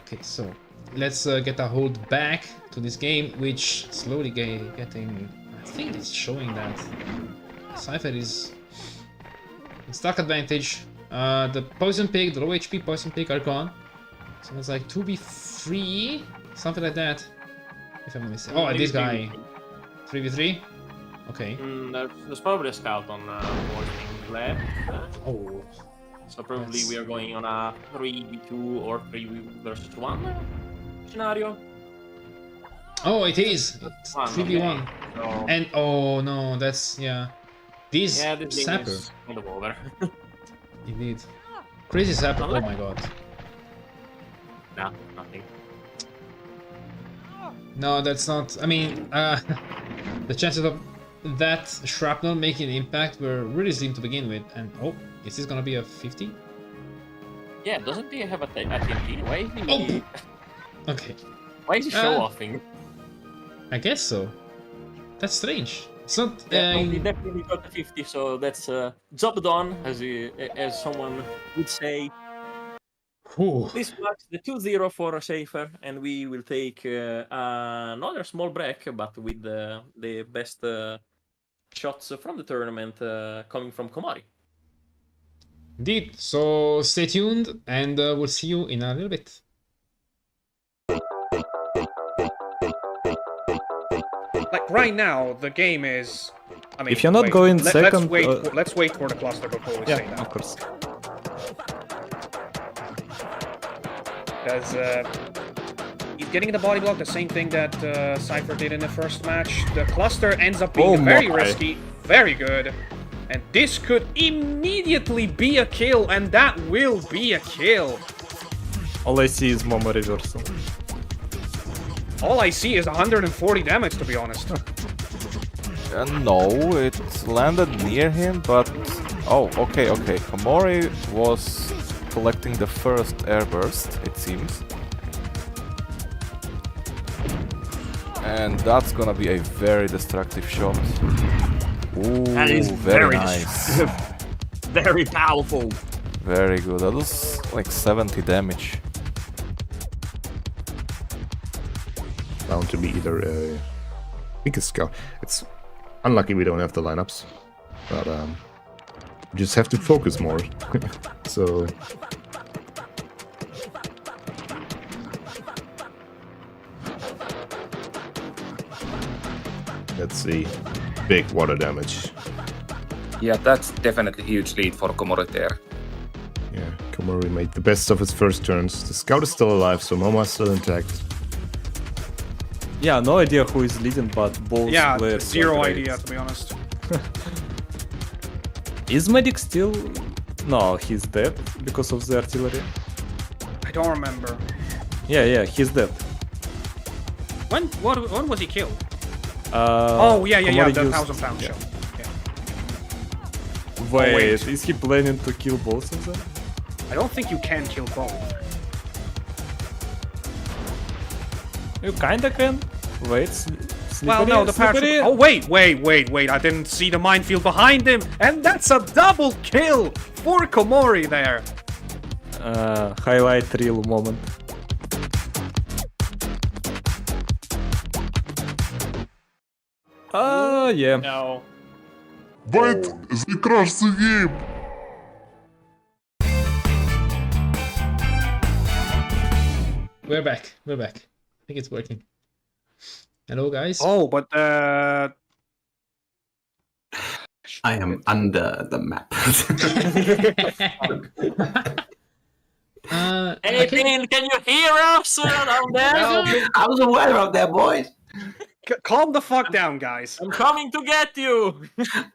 Okay, so let's get a hold back to this game, which slowly getting. I think it's showing that Seifer is in stark advantage. The poison pig, the low HP poison pig are gone. So it's like 2v3, something like that. If I'm not mistaken. Oh, this guy. 3v3? Okay. There's probably a scout on poisoning left. Oh. So probably we are going on a 3v2 or 3 versus 1 scenario. Oh, it is. It's 3v1. Okay. So... And oh no, that's This Sapper. Is kind of over. Indeed. Crazy Sapper. Oh my god. Nah, nothing. No, that's not. I mean, the chances of that shrapnel making an impact were really slim to begin with. And oh, is this gonna be a 50? Yeah, doesn't he have a TNT? Why is he? Oh. Okay. Why is he show-offing? I guess so. That's strange. It's not. Yeah, he definitely got the 50, so that's job done, as someone would say. Whew. This marks the 2-0 for Seifer, and we will take another small break, but with the best shots from the tournament coming from Komori. Indeed. So stay tuned, and we'll see you in a little bit. Like right now, the game is. I mean, If you're not going second, let's wait for the cluster before we say yeah, that. of course. Because he's getting the body block, the same thing that Seifer did in the first match. The cluster ends up being very risky, very good. And this could immediately be a kill, and that will be a kill. All I see is Momo reversal. All I see is 140 damage, to be honest. No, it landed near him, but... Oh, okay. Komori was collecting the first airburst, it seems. And that's gonna be a very destructive shot. Ooh, That is very nice. Very powerful. Very good. That was like 70 damage. Bound to be either I think it's Scout. It's unlucky we don't have the lineups, but we just have to focus more. So let's see. Big water damage. Yeah, that's definitely a huge lead for Komori there. Yeah, Komori made the best of his first turns. The Scout is still alive, so Momo's still intact. Yeah, no idea who is leading, but both Yeah, players zero are great. idea, to be honest. Is Medic still... No, he's dead because of the artillery. I don't remember. Yeah, he's dead. When was he killed? Yeah, the 1,000 pound yeah. shot. Yeah. Wait, is he planning to kill both of them? I don't think you can kill both. You kinda can. Wait, slippery, Well, no, the slippery. parachute. Oh, wait. I didn't see the minefield behind him. And that's a double kill for Komori there. Highlight reel moment. Yeah. No. But they crashed the game! We're back. I think it's working. Hello, guys. Oh, but I am under the map. Hey, Pin, can you hear us down there? I was aware of that, boys. calm the fuck down, guys. I'm coming to get you.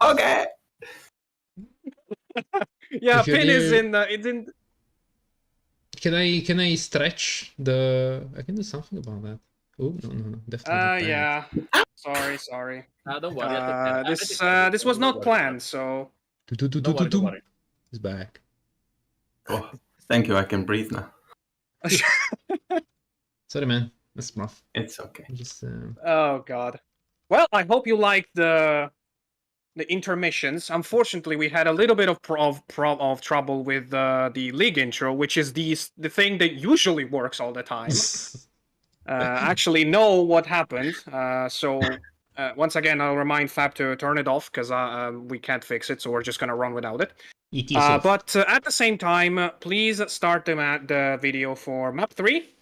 Okay. Yeah, If you're Pin is there- in. It's in. Can I stretch the? I can do something about that. Oh no, definitely. not that. Yeah. Sorry. Don't worry. This was not planned, so. Don't worry. He's back. Oh, thank you. I can breathe now. Sorry, man. That's rough. It's okay. Just Oh god. Well, I hope you liked the intermissions. Unfortunately, we had a little bit of trouble with the league intro, which is the thing that usually works all the time. Actually know what happened. So once again, I'll remind Fab to turn it off because we can't fix it, so we're just gonna run without it. But at the same time, please start the video for map 3.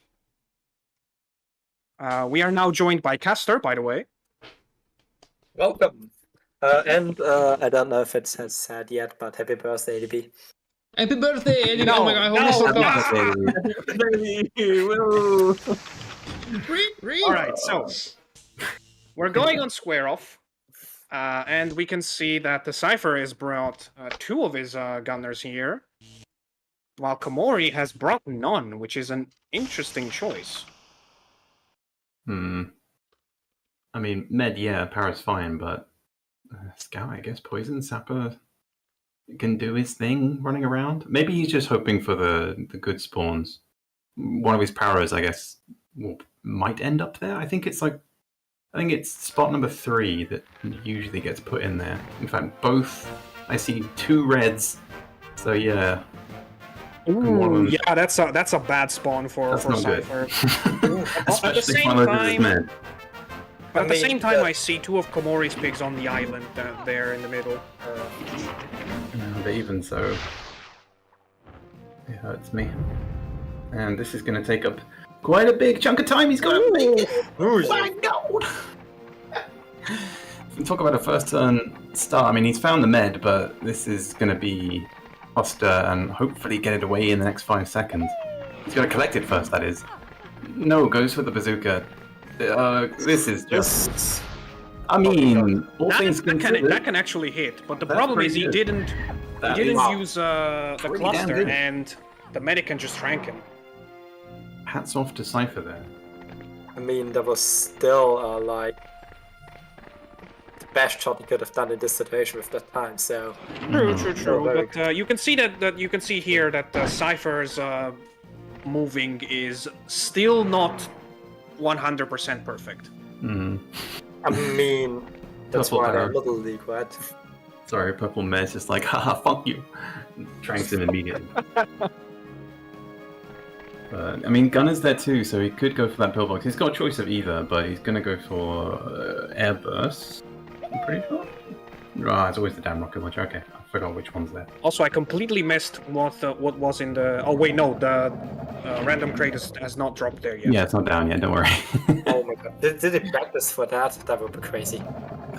We are now joined by Castor, by the way. Welcome. And I don't know if it has said yet, but happy birthday, DB. Happy birthday, Eddie! No, Oh my god, I almost forgot. Alright, so we're going on square off. And we can see that the Seifer has brought 2 of his gunners here, while Komori has brought none, which is an interesting choice. I mean, Med, yeah, Para's fine, but Scout, I guess, Poison Sapper can do his thing running around. Maybe he's just hoping for the good spawns. One of his Paras, I guess, will might end up there. I think it's spot number 3 that usually gets put in there. In fact, both I see 2 reds. So yeah. Ooh, yeah, that's a bad spawn for Seifer. At the same time, at the same time, I see 2 of Komori's pigs on the island there in the middle. But even so, it hurts me. And this is going to take up quite a big chunk of time. He's got to make it. My God! Talk about a first turn start. I mean, he's found the med, but this is going to be Castor and hopefully get it away in the next 5 seconds. He's got to collect it first, that is. No, goes for the bazooka. This is just... I mean, all things considered... That can actually hit, but the problem is he didn't use the cluster, and the medic can just rank him. Hats off to Seifer there. I mean, that was still like the best shot he could have done in this situation with that time. So true. But you can see you can see here that Seifer's moving is still not 100% perfect. I mean, that's why they're Little League, right? Sorry, Purple Mare's just like, haha, fuck you. Tranks him immediately. I mean, Gunner's there too, so he could go for that pillbox. He's got a choice of either, but he's going to go for air burst. I'm pretty sure. It's always the damn rocket launcher. Okay, I forgot which one's there. Also, I completely missed what was in the... Oh wait, no, the random crate has not dropped there yet. Yeah, it's not down yet. Don't worry. Oh my God! Did they practice for that? That would be crazy.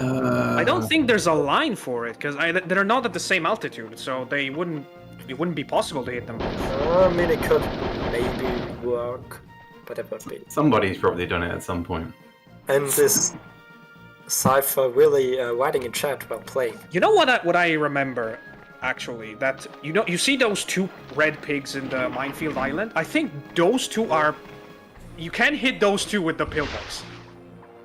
I don't think there's a line for it because they're not at the same altitude, so it wouldn't be possible to hit them. I mean, it could maybe work, but it would be. Somebody's probably done it at some point. And this Seifer really writing in chat while playing. You know what I remember, actually, that you see those 2 red pigs in the minefield island? I think those 2 are... You can hit those 2 with the pillbox.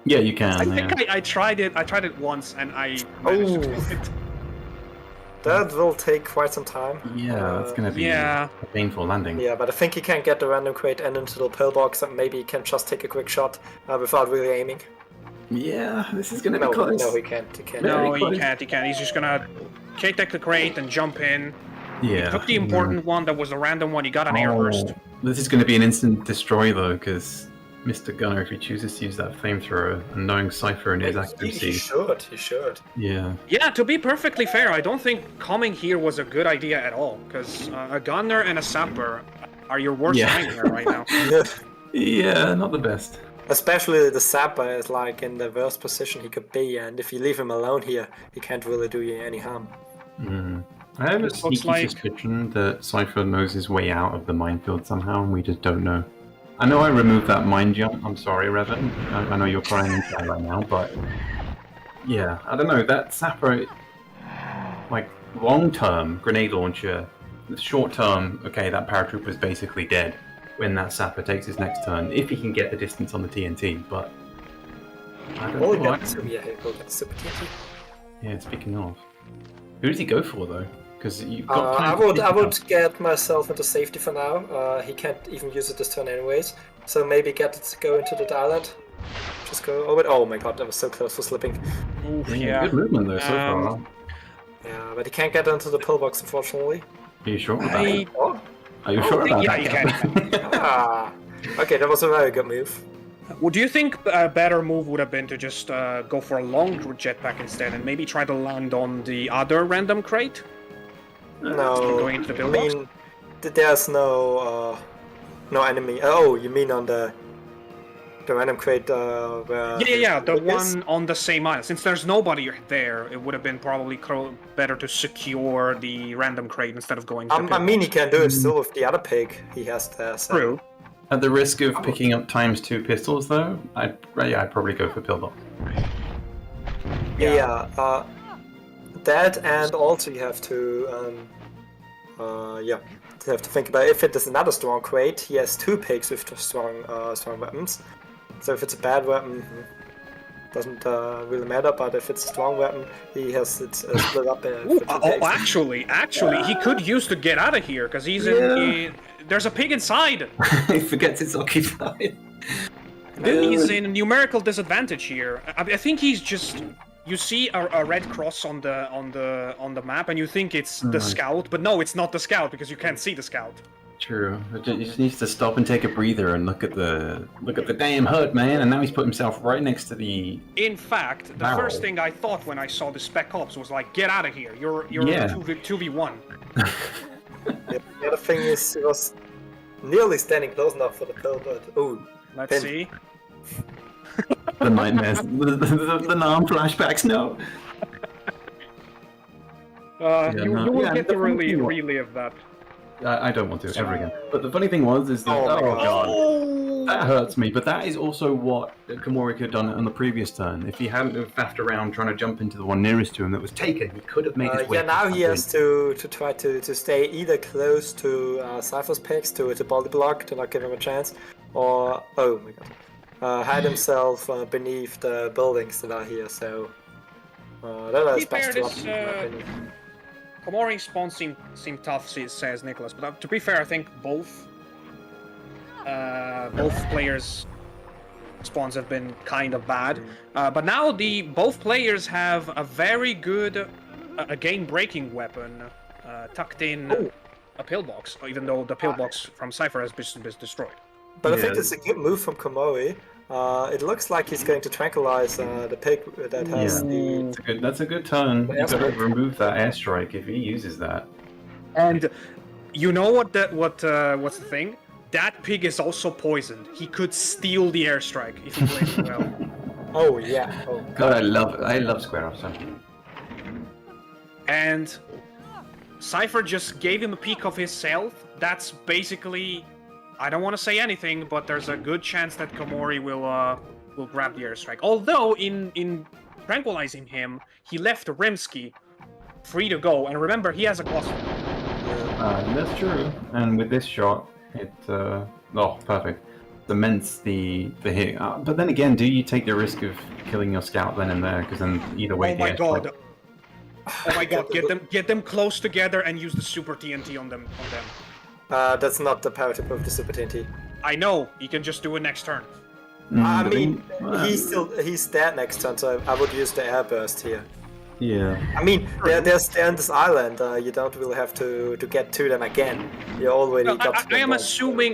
Yeah, you can. I think I tried it once and I managed to hit it. That will take quite some time. Yeah, that's going to be a painful landing. Yeah, but I think he can get the random crate and into the pillbox, and maybe he can just take a quick shot without really aiming. Yeah, this is going to be close. No, he can't. He can't. He's just going to take the crate and jump in. Yeah. He took the important one that was a random one. He got an air burst. This is going to be an instant destroy, though, because Mr. Gunner, if he chooses to use that flamethrower, and knowing Seifer and his accuracy... He should. Yeah. Yeah, to be perfectly fair, I don't think coming here was a good idea at all, because a Gunner and a Sapper are your worst nightmare right now. Yeah, not the best. Especially the Sapper is like in the worst position he could be, and if you leave him alone here, he can't really do you any harm. I have a sneaky suspicion that Seifer knows his way out of the minefield somehow, and we just don't know. I know I removed that mine jump. I'm sorry, Revan. I know you're crying inside right now, but yeah, I don't know. That Sapper, like long-term grenade launcher, short-term, okay, that paratrooper's basically dead when that Sapper takes his next turn, if he can get the distance on the TNT. But I don't know. He'll get the Super TNT. Yeah, speaking of, who does he go for though? Because you've got I would get myself into safety for now. He can't even use it this turn anyways. So maybe get it to go into the island. Just go over it. Oh my God, that was so close for slipping. Yeah, good movement though so far. Yeah, but he can't get into the pillbox unfortunately. Are you sure about that? Are you sure about that? Yeah, you can. Okay, that was a very good move. Well, do you think a better move would have been to just go for a long jetpack instead and maybe try to land on the other random crate? No, going into the pillbox? I mean, there's no enemy. Oh, you mean on the random crate where... Yeah, the one on the same island. Since there's nobody there, it would have been probably better to secure the random crate instead of going to the I mean, he can do it still with the other pig he has there. So. True. At the risk of picking up ×2 pistols, though, I'd probably go for pillbox. Yeah, that, and also you have to, you have to think about if it is another strong crate. He has 2 pigs with strong weapons. So if it's a bad weapon, doesn't really matter. But if it's a strong weapon, he has it split up. Actually, he could use to get out of here because he's in. There's a pig inside. He forgets it's occupied. He's in a numerical disadvantage here. I think he's just. You see a red cross on the map, and you think it's the scout, but no, it's not the scout because you can't see the scout. True. He just needs to stop and take a breather and look at the damn hut, man. And now he's put himself right next to the. In fact, the first thing I thought when I saw the Spec Ops was like, "Get out of here! You're a 2v1." The other thing is, he was nearly standing close enough for the kill, but let's see. The nightmares, the non-flashbacks, no. You will get to really relive that. I don't want to ever again. But the funny thing was, is that God, that hurts me. But that is also what Komori could have done on the previous turn. If he hadn't have faffed around trying to jump into the one nearest to him that was taken, he could have made his way. Yeah, now he has to try to stay either close to Seifer's picks to body block to not give him a chance, or oh my god. Hide himself beneath the buildings that are here, so I don't know. To be fair, Komori's spawns seem tough, says Nicholas. But to be fair, I think both players' spawns have been kind of bad. But now both players have a very good game-breaking weapon tucked in a pillbox, even though the pillbox from Seifer has been destroyed. But I think it's a good move from Komori. It looks like he's going to tranquilize the pig that has the... That's a good turn. You've got to remove that airstrike if he uses that. And you know what's the thing? That pig is also poisoned. He could steal the airstrike if he plays it well. Oh yeah. Oh. God, I love square offs. And Seifer just gave him a peek of his health. That's basically... I don't want to say anything, but there's a good chance that Komori will grab the airstrike. Although, in tranquilizing him, he left Rimsky free to go. And remember, he has a cluster. That's true. And with this shot, it perfect. Cements the hit. But then again, do you take the risk of killing your scout then and there? Because then either way, oh my god, get them close together and use the super TNT on them. That's not the power tip of the Super TNT. I know, he can just do it next turn. I mean, he's dead next turn, so I would use the airburst here. Yeah. I mean, they're on this island. You don't really have to get to them again. You already got. I am assuming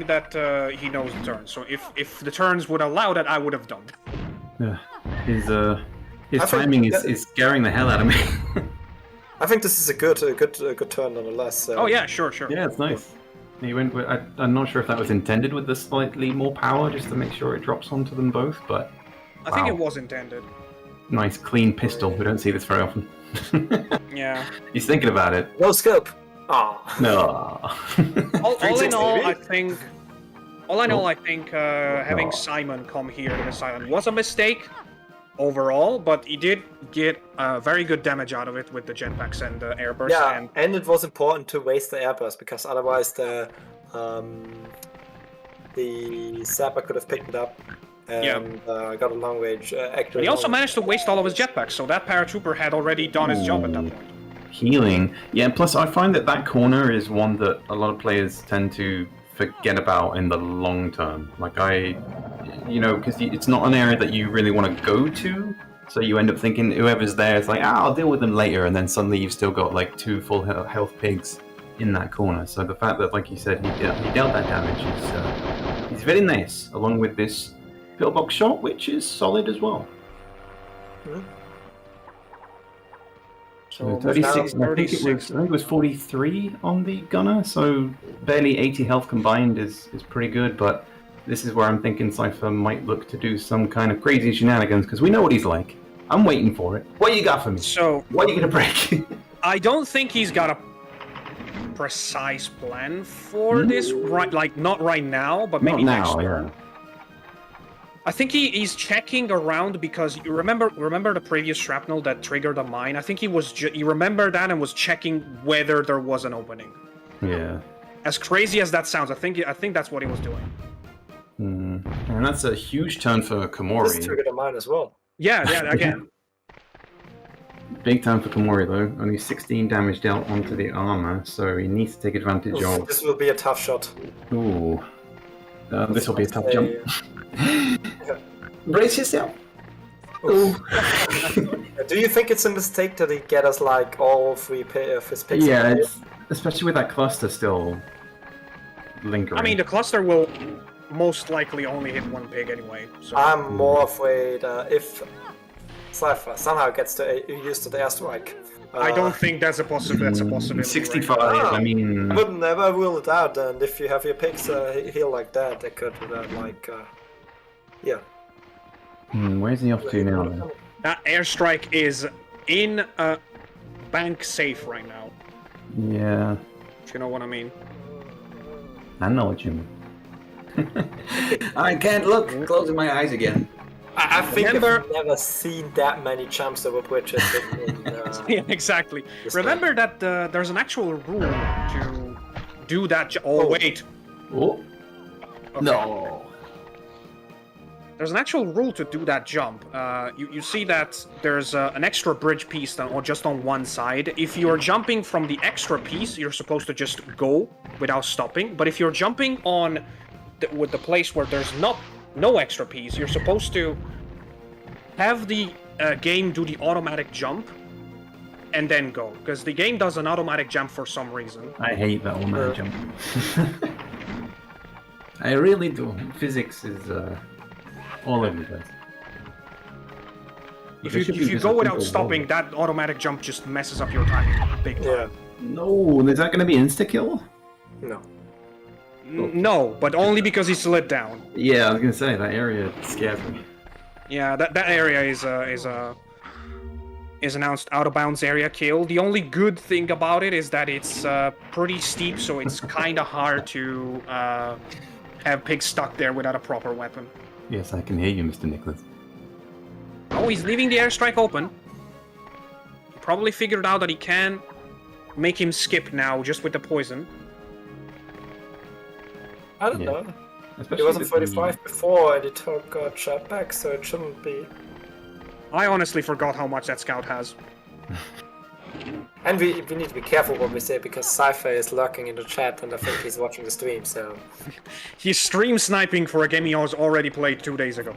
that he knows the turn. So if the turns would allow that, I would have done. Yeah. His timing is scaring the hell out of me. I think this is a good turn nonetheless. So. Oh yeah, sure. Yeah, it's nice. He went with, I'm not sure if that was intended with the slightly more power, just to make sure it drops onto them both, but... I think it was intended. Nice, clean pistol. We don't see this very often. Yeah. He's thinking about it. No scope. Ah. No. all in all, I think having Simon come here to this island was a mistake. Overall, but he did get very good damage out of it with the jetpacks and the airburst. Yeah, and it was important to waste the airburst because otherwise the Zapper could have picked it up and got a long range. He also managed to waste all of his jetpacks, so that paratrooper had already done his job at that point. Healing, yeah. Plus, I find that corner is one that a lot of players tend to forget about in the long term. Like because it's not an area that you really want to go to, so you end up thinking whoever's there is like, I'll deal with them later, and then suddenly you've still got like 2 full health pigs in that corner. So the fact that, like you said, he dealt that damage is very nice, along with this pillbox shot, which is solid as well. Mm-hmm. So 36, I think it was 43 on the gunner, so barely 80 health combined is pretty good, but this is where I'm thinking Seifer might look to do some kind of crazy shenanigans, because we know what he's like. I'm waiting for it. What you got for me? So, what are you going to break? I don't think he's got a precise plan for this, right? Like, not right now, but maybe next turn. Yeah. I think he's checking around because you remember the previous shrapnel that triggered a mine. I think he remembered that and was checking whether there was an opening. Yeah. As crazy as that sounds, I think that's what he was doing. And that's a huge turn for Komori. This triggered a mine as well. Yeah, again. Big turn for Komori though. Only 16 damage dealt onto the armor, so he needs to take advantage of. This will be a tough shot. Ooh. This will be a tough jump. Brace yourself. Do you think it's a mistake that he get us like all 3 of his picks? Yeah, especially with that cluster still lingering. I mean, the cluster will most likely only hit 1 pig anyway. So. I'm more afraid if Seifer somehow gets used to the airstrike. I don't think that's a possibility. 65. Right. I mean, I would never rule it out. And if you have your picks heal like that, they could yeah. Where's he off to now? Then? That airstrike is in a bank safe right now. Yeah, If you know what I mean. I know what you mean. I can't look. Closing my eyes again. I think I've never seen that many jumps over bridges. Yeah, exactly. Remember that there's an actual rule to do that. Wait. Oh. Okay. No. There's an actual rule to do that jump. You see that there's an extra bridge piece just on one side. If you're jumping from the extra piece, you're supposed to just go without stopping. But if you're jumping on with the place where there's no extra piece, you're supposed to have the game do the automatic jump and then go. Because the game does an automatic jump for some reason. I hate that automatic jump. I really do. Physics is all over the place. If you go without stopping, that automatic jump just messes up your timing big time. Yeah. No, is that going to be insta-kill? No. No, but only because he slid down. Yeah, I was going to say, that area scares me. Yeah, that area is announced out of bounds area kill. The only good thing about it is that it's pretty steep, so it's kind of hard to have pigs stuck there without a proper weapon. Yes, I can hear you, Mr. Nicholas. Oh, he's leaving the airstrike open. He probably figured out that he can make him skip now just with the poison. I don't know. It wasn't 35 before and it got shot back, so it shouldn't be. I honestly forgot how much that scout has. And we need to be careful what we say because Seifer is lurking in the chat and I think he's watching the stream, so... He's stream sniping for a game he was already played 2 days ago.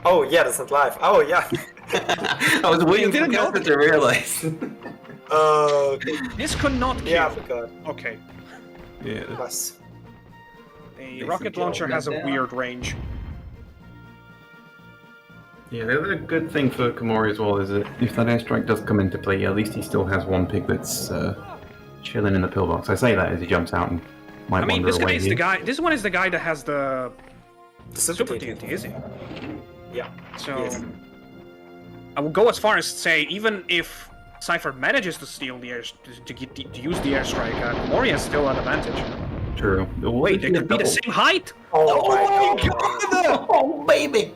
Oh yeah, that's not live. Oh yeah. I was waiting for Castor to realize. Okay. This could not kill. Yeah, I forgot. Okay. Yeah. Nice. The rocket launcher has a weird range. Yeah, the other good thing for Komori as well is that if that airstrike does come into play, at least he still has 1 pig that's chilling in the pillbox. I say that as he jumps out and might wander this away. guy is the guy. This one is the guy that has the super TNT, is he? Yeah. So Yes. I would go as far as to say, even if Seifer manages to steal the to use the airstrike, Komori has still an advantage. True. Wait, they could be the same height? Oh my god! Oh, baby!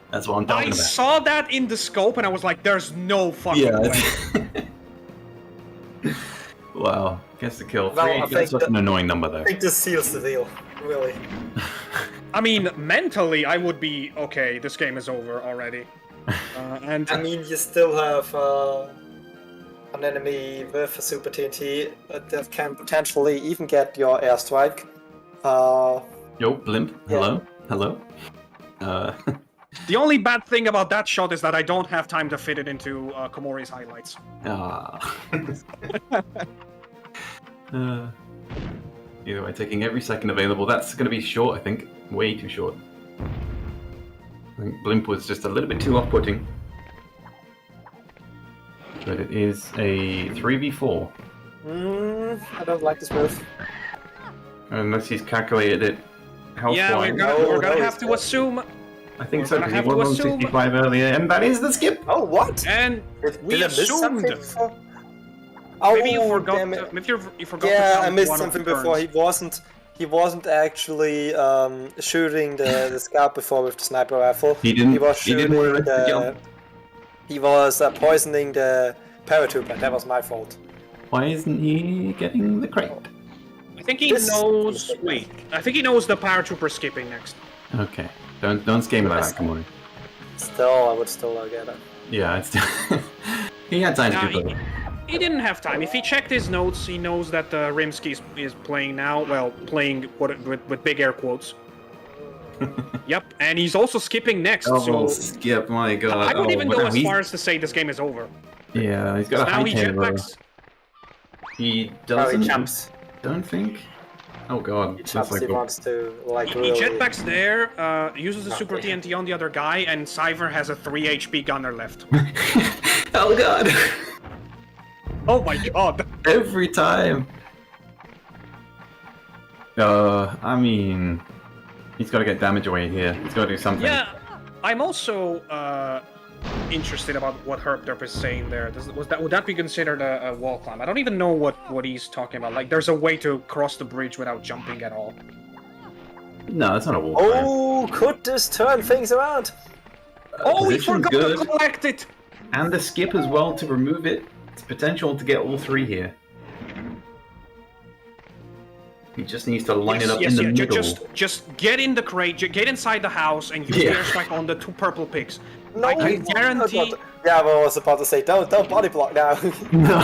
That's what I'm talking about. I saw that in the scope and I was like, there's no fucking way. Wow, gets the kill. Well, 3, that's such an annoying number though. I think this seals the deal, really. I mean, mentally, I would be, okay, this game is over already. And I mean, you still have an enemy with a super TNT that can potentially even get your airstrike. Yo, Blimp, hello? Hello? The only bad thing about that shot is that I don't have time to fit it into Komori's highlights. Either way, taking every second available. That's going to be short, I think. Way too short. I think Blimp was just a little bit too off-putting. But it is a 3v4. I don't like this move. Unless he's calculated it health-wise. Yeah, we're gonna have to assume. I think so, because he was on 65 earlier, and that is the skip! Oh, what? And we Did I miss assumed. something? Oh, Maybe you forgot. damn it. If you forgot. Yeah, to count I missed one of something the before. turns. He wasn't actually shooting the scout before with the sniper rifle. He didn't. He was He shooting didn't want to jump. He was poisoning the paratrooper. That was my fault. Why isn't he getting the crate? I think he knows. Wait, I think he knows the paratrooper skipping next. Okay, don't scheme like that, Komori. Still, I would still get it. Yeah, it's he had time to do that. He didn't have time. If he checked his notes, he knows that Rimsky is playing now. Well, playing with big air quotes. Yep, and he's also skipping next, Oh, so skip! My God, I would even go wow, as far as to say this game is over. Yeah, he's got a Now high he tailor. jetpacks. He Oh, doesn't. he jumps. Don't think. Oh God, He that's jumps. like He wants to like He really. jetpacks there, uses the super Okay. TNT on the other guy, and Seifer has a 3 HP gunner left. Oh God! Oh my god! Every time. I mean, he's got to get damage away here. He's got to do something. Yeah, I'm also interested about what Herpderp is saying there. Would that be considered a wall climb? I don't even know what he's talking about. Like, there's a way to cross the bridge without jumping at all. No, that's not a wall climb. Oh, could this turn things around? Oh, he Position's forgot good. to collect it! And the skip as well to remove it. It's potential to get all three here. He just needs to line it up in the middle. Just get in the crate, get inside the house, and use the airstrike on the 2 purple pigs. No, I can guarantee. Yeah, but I was about to say, don't body block now. No.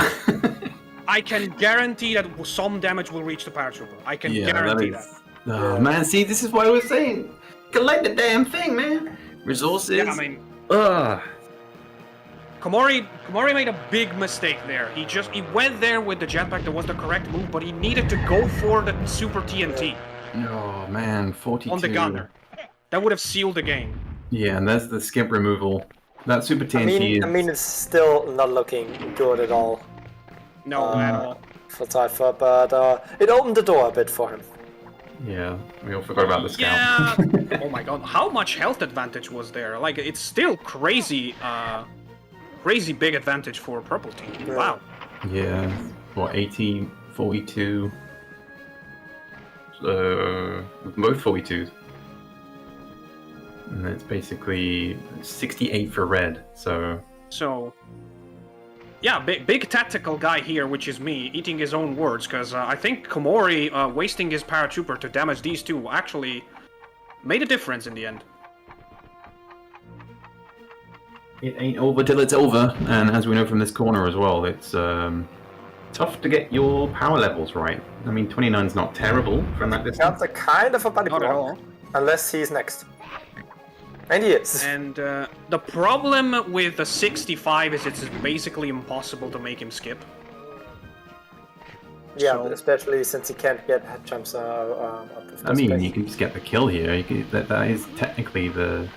I can guarantee that some damage will reach the paratrooper. I can guarantee that. Oh man, see, this is what I was saying. Collect the damn thing, man. Resources. Yeah, I mean, Ugh. Komori made a big mistake there. He went there with the jetpack. That was the correct move, but he needed to go for the super TNT Oh man, 42. on the gunner. That would have sealed the game. Yeah, and there's the skip removal. That super TNT I mean, it's still not looking good at all No, at all. for Seifer, but it opened the door a bit for him. Yeah, we all forgot about the scout. Yeah. Oh my god, how much health advantage was there? Like, it's still crazy, crazy big advantage for purple team. Yeah. Wow. Yeah, what, 80, 42? Both 42s. And it's basically 68 for red, so... So, yeah, big tactical guy here, which is me, eating his own words, because I think Komori wasting his paratrooper to damage these two actually made a difference in the end. It ain't over till it's over, and as we know from this corner as well, it's tough to get your power levels right. I mean, 29's not terrible from that distance. That's a kind of a body Not at block, all. unless he's next. And he is. And the problem with the 65 is it's basically impossible to make him skip. Yeah, so- especially since he can't get head jumps up of I mean, space. you can just get the kill here. That is technically the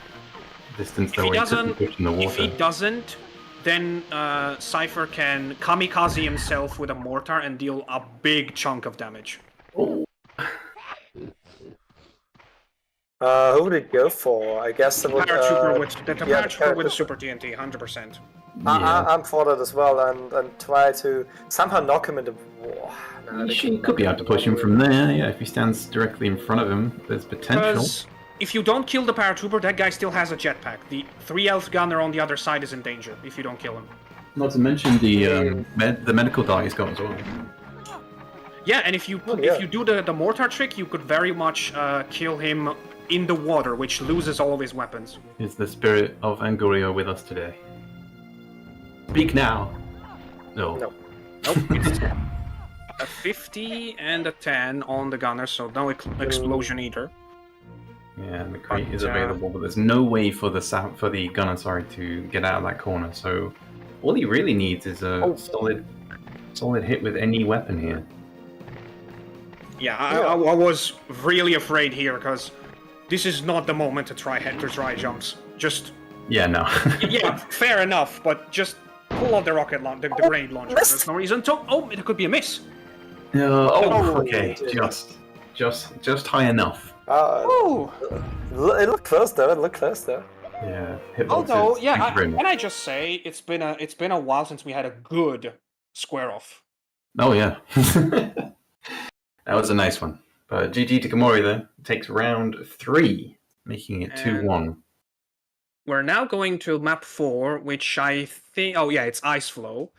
distance If that he we doesn't, push in the water. if he doesn't, then Seifer can kamikaze himself with a mortar and deal a big chunk of damage. Oh. Who would it go for? I guess it would. Paratrooper with the yeah, paratrooper with the paratrooper. super TNT, 100%. I'm for that as well, and try to somehow knock him into. No, You could be able to push him from there, yeah, if he stands directly in front of him. There's potential. Because if you don't kill the paratrooper, that guy still has a jetpack. The 3 elf gunner on the other side is in danger if you don't kill him. Not to mention the medical die he's got as well. Yeah, and if you do the mortar trick, you could very much kill him in the water, which loses all of his weapons. Is the spirit of Anguria with us today? Speak now. No. No. Nope, it's a 50 and a 10 on the gunner, so no explosion either. Yeah, and the crate But, is available, but there's no way for the gunner, to get out of that corner. So all he really needs is a solid hit with any weapon here. Yeah, I was really afraid here because this is not the moment to try jumps. Just Yeah, no. yeah, fair enough, but just pull out the rocket launcher, the grenade launcher. There's no reason to. Oh, it could be a miss. Okay, just high enough. Oh. It looked close though. Yeah. Hitboxes. Although, Thank you yeah, very much. can I just say it's been a while since we had a good square off. Oh yeah. That was a nice one. But GG to Komori there. Takes round 3, making it 2-1. We're now going to map 4, which I think... Oh yeah, it's Ice Flow.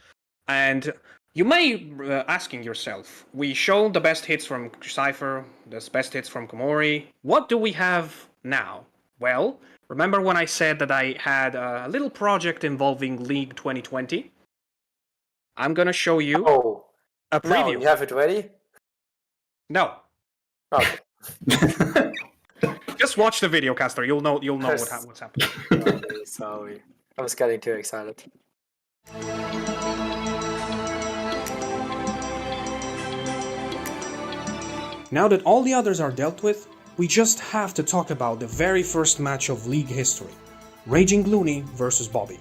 And you may be asking yourself, we showed the best hits from Seifer, the best hits from Komori. What do we have now? Well, remember when I said that I had a little project involving League 2020? I'm gonna show you a preview. No, you have it ready? No. Okay. Just just watch the video, Castor. You'll know what's happening. Sorry. I was getting too excited. Now that all the others are dealt with, we just have to talk about the very first match of League history. Raging Looney versus Bobby.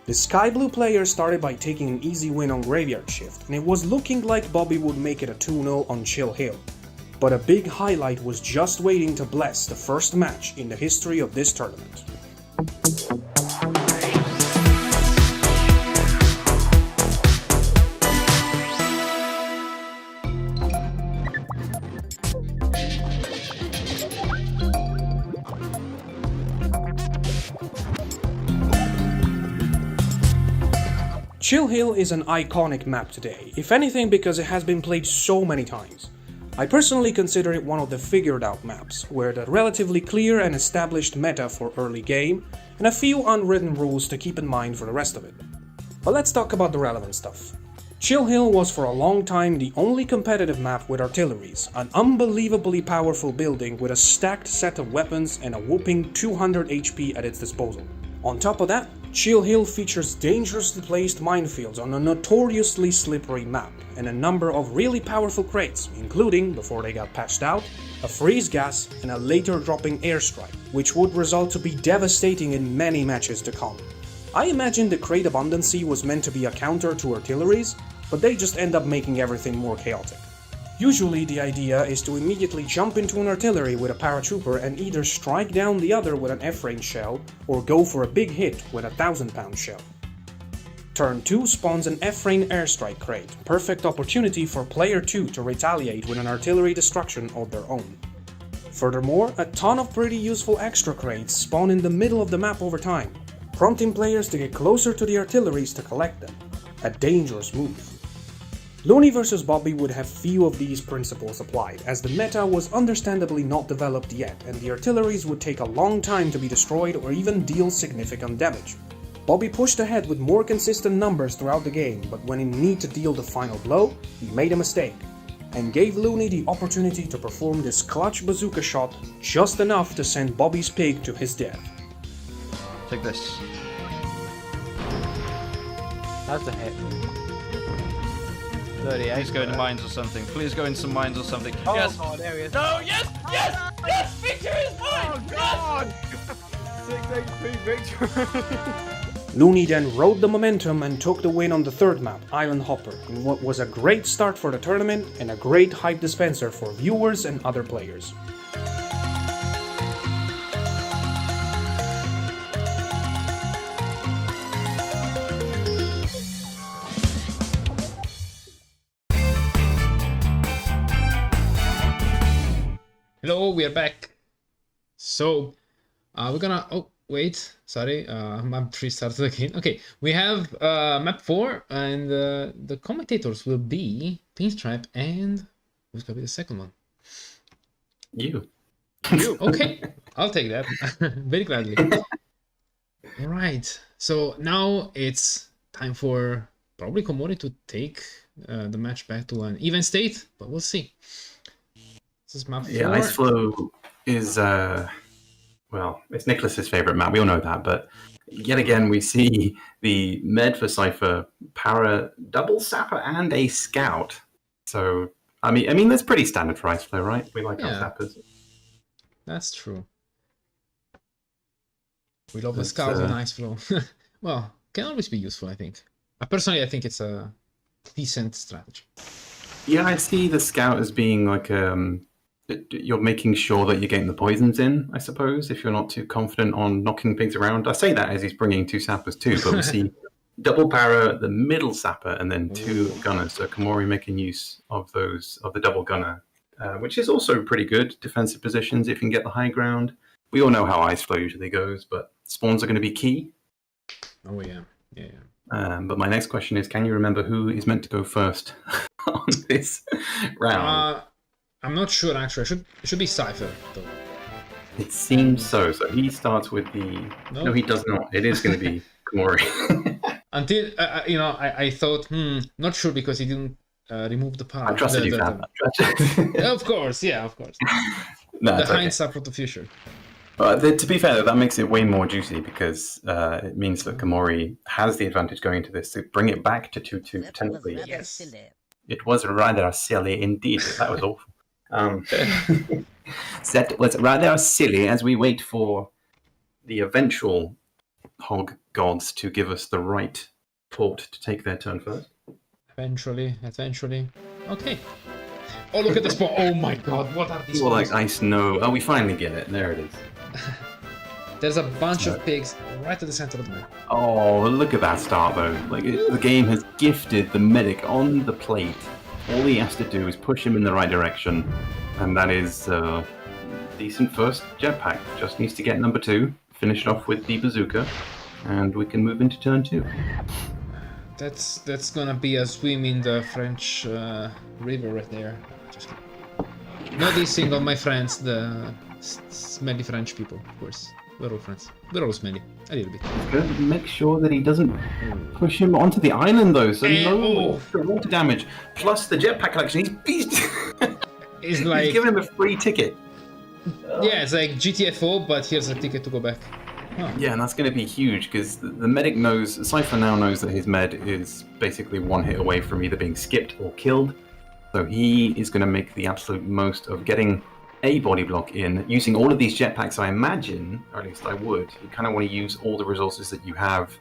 The Sky Blue player started by taking an easy win on Graveyard Shift, and it was looking like Bobby would make it a 2-0 on Chill Hill. But a big highlight was just waiting to bless the first match in the history of this tournament. Chill Hill is an iconic map today, if anything because it has been played so many times. I personally consider it one of the figured out maps, where the relatively clear and established meta for early game, and a few unwritten rules to keep in mind for the rest of it. But let's talk about the relevant stuff. Chill Hill was for a long time the only competitive map with artilleries, an unbelievably powerful building with a stacked set of weapons and a whopping 200 HP at its disposal. On top of that, Chill Hill features dangerously placed minefields on a notoriously slippery map, and a number of really powerful crates, including, before they got patched out, a freeze gas and a later dropping airstrike, which would result to be devastating in many matches to come. I imagine the crate abundancy was meant to be a counter to artilleries, but they just end up making everything more chaotic. Usually the idea is to immediately jump into an artillery with a paratrooper and either strike down the other with an F-range shell, or go for a big hit with a 1000-pound shell. Turn 2 spawns an F-range airstrike crate, perfect opportunity for player 2 to retaliate with an artillery destruction of their own. Furthermore, a ton of pretty useful extra crates spawn in the middle of the map over time, prompting players to get closer to the artilleries to collect them. A dangerous move. Looney vs Bobby would have few of these principles applied, as the meta was understandably not developed yet, and the artilleries would take a long time to be destroyed or even deal significant damage. Bobby pushed ahead with more consistent numbers throughout the game, but when in need to deal the final blow, he made a mistake, and gave Looney the opportunity to perform this clutch bazooka shot just enough to send Bobby's pig to his death. Take this. That's a hit. 38. Please go into mines or something. Please go into some mines or something. Oh, yes. Oh, there he is. No, yes, yes, yes! Victory is mine! Oh, God! 6 HP victory. Looney then rode the momentum and took the win on the third map, Island Hopper, in what was a great start for the tournament and a great hype dispenser for viewers and other players. Hello, we are back. So, we're gonna... Oh, wait. Sorry. Map 3 started again. Okay, we have map 4, and the commentators will be Pinstripe and... Who's gonna be the second one? You. You. Okay, I'll take that. Very gladly. Alright, so now it's time for probably Komori to take the match back to an even state, but we'll see. This is map 4. Yeah, Ice Flow is, well, it's Nicholas's favorite map. We all know that, but yet again, we see the med for Seifer, Para, double Sapper, and a Scout. So, I mean, that's pretty standard for Ice Flow, right? We like our Sappers. That's true. We love the Scouts and Ice Flow. Well, can always be useful, I think. Personally, I think it's a decent strategy. Yeah, I see the Scout as being like you're making sure that you're getting the poisons in, I suppose, if you're not too confident on knocking things around. I say that as he's bringing 2 Sappers too, but we see double Para, the middle Sapper, and then 2 Gunners. So Komori making use of the double Gunner, which is also pretty good defensive positions if you can get the high ground. We all know how Ice Flow usually goes, but spawns are going to be key. Oh yeah. But my next question is, can you remember who is meant to go first on this round? I'm not sure, actually. It should be Seifer, though. It seems so. So he starts with the... No, he does not. It is going to be Komori. Until, I thought, not sure, because he didn't remove the power. I trusted you, Fab. Of course, yeah, of course. No, the it's okay. hindsight for the future. To be fair, that makes it way more juicy because it means that Komori has the advantage going into this to bring it back to 2-2 potentially. Yes. It was rather silly indeed. That was awful. That was rather silly as we wait for the eventual Hog gods to give us the right port to take their turn first. Eventually. Okay. Oh, look at the spot. Oh my god, what are these? More like ice no. Oh, we finally get it. There it is. There's a bunch of pigs right at the center of the map. Oh, look at that start though. Like the game has gifted the medic on the plate. All he has to do is push him in the right direction, and that is decent first jetpack. Just needs to get number 2, finish it off with the bazooka, and we can move into turn 2. That's gonna be a swim in the French river right there. Just not dissing on my friends, the smelly French people, of course. We're all friends. We're all smelly, a little bit. Make sure that he doesn't push him onto the island though, so no water damage. Plus the jetpack collection, he's like he's giving him a free ticket. Yeah, it's like GTFO, but here's a ticket to go back. Huh. Yeah, and that's going to be huge because the medic knows, Seifer now knows that his med is basically one hit away from either being skipped or killed. So he is going to make the absolute most of getting a body block in, using all of these jetpacks, I imagine, or at least I would. You kind of want to use all the resources that you have.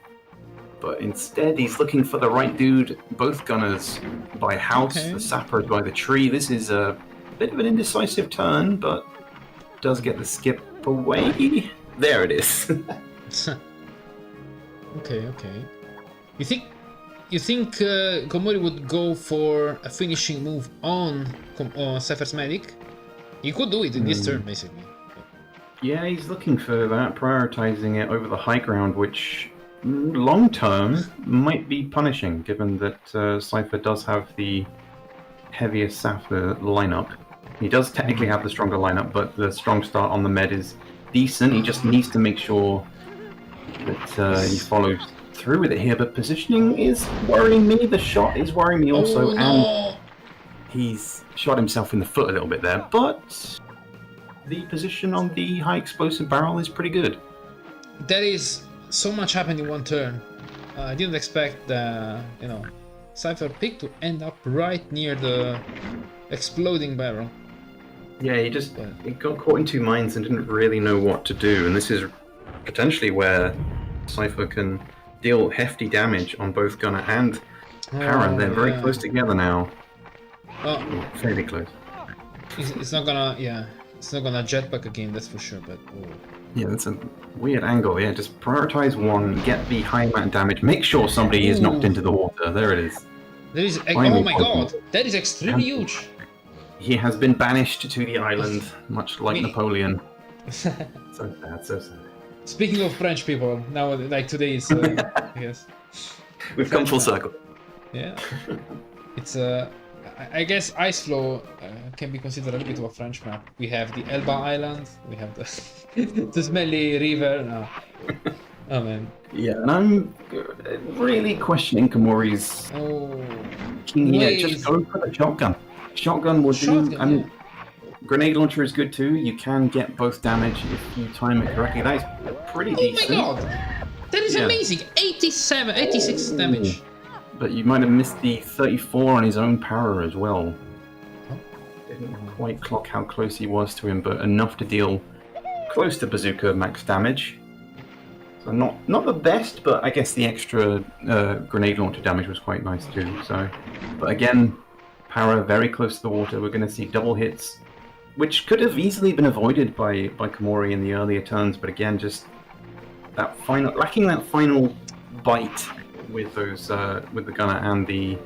But instead, he's looking for the right dude. Both gunners by house, the sapper by the tree. This is a bit of an indecisive turn, but does get the skip away. There it is. Okay. You think Komori would go for a finishing move on Seifer's medic? He could do it in this turn, basically. Yeah, he's looking for that, prioritizing it over the high ground, which long term might be punishing, given that Seifer does have the heaviest Seifer lineup. He does technically have the stronger lineup, but the strong start on the med is decent. He just needs to make sure that he follows through with it here. But positioning is worrying me. The shot is worrying me also, and he's shot himself in the foot a little bit there. But the position on the high explosive barrel is pretty good. There is so much happened in one turn. I didn't expect the Seifer pick to end up right near the exploding barrel. Yeah, he got caught in two minds and didn't really know what to do, and this is potentially where Seifer can deal hefty damage on both Gunner and Para. They're very close together now. Fairly close. It's not gonna jetpack again, that's for sure, but yeah, that's a weird angle. Yeah, just prioritize one, get the high amount of damage, make sure somebody is knocked into the water. There it is. There is oh my god, that is extremely huge. He has been banished to the island, much like Napoleon. So sad. Speaking of French people, now like today is I guess we've come full circle. Yeah, it's I guess Ice Flow can be considered a bit of a French map. We have the Elba Island, we have the smelly river. No. Oh man. Yeah, and I'm really questioning Komori's king here. Just go for the shotgun. Shotgun will do. I mean, grenade launcher is good too. You can get both damage if you time it correctly. That is pretty decent. Oh my god! That is amazing! 86 damage. But you might have missed the 34 on his own power as well. Didn't quite clock how close he was to him, but enough to deal close to bazooka max damage. So not the best, but I guess the extra grenade launcher damage was quite nice too. So, but again, Para very close to the water. We're going to see double hits, which could have easily been avoided by Komori in the earlier turns. But again, just that lacking that final bite with those with the gunner and the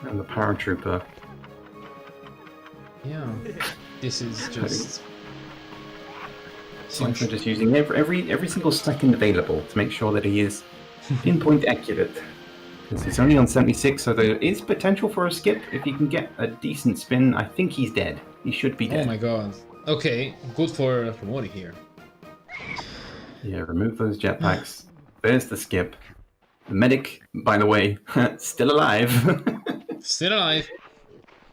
paratrooper. Yeah, this is just. Seifer just using every single second available to make sure that he is pinpoint accurate. Because he's only on 76, so there is potential for a skip. If he can get a decent spin, I think he's dead. He should be dead. Oh my god. Okay, good for Komori here. Yeah, remove those jetpacks. There's the skip. The medic, by the way, still alive. Still alive.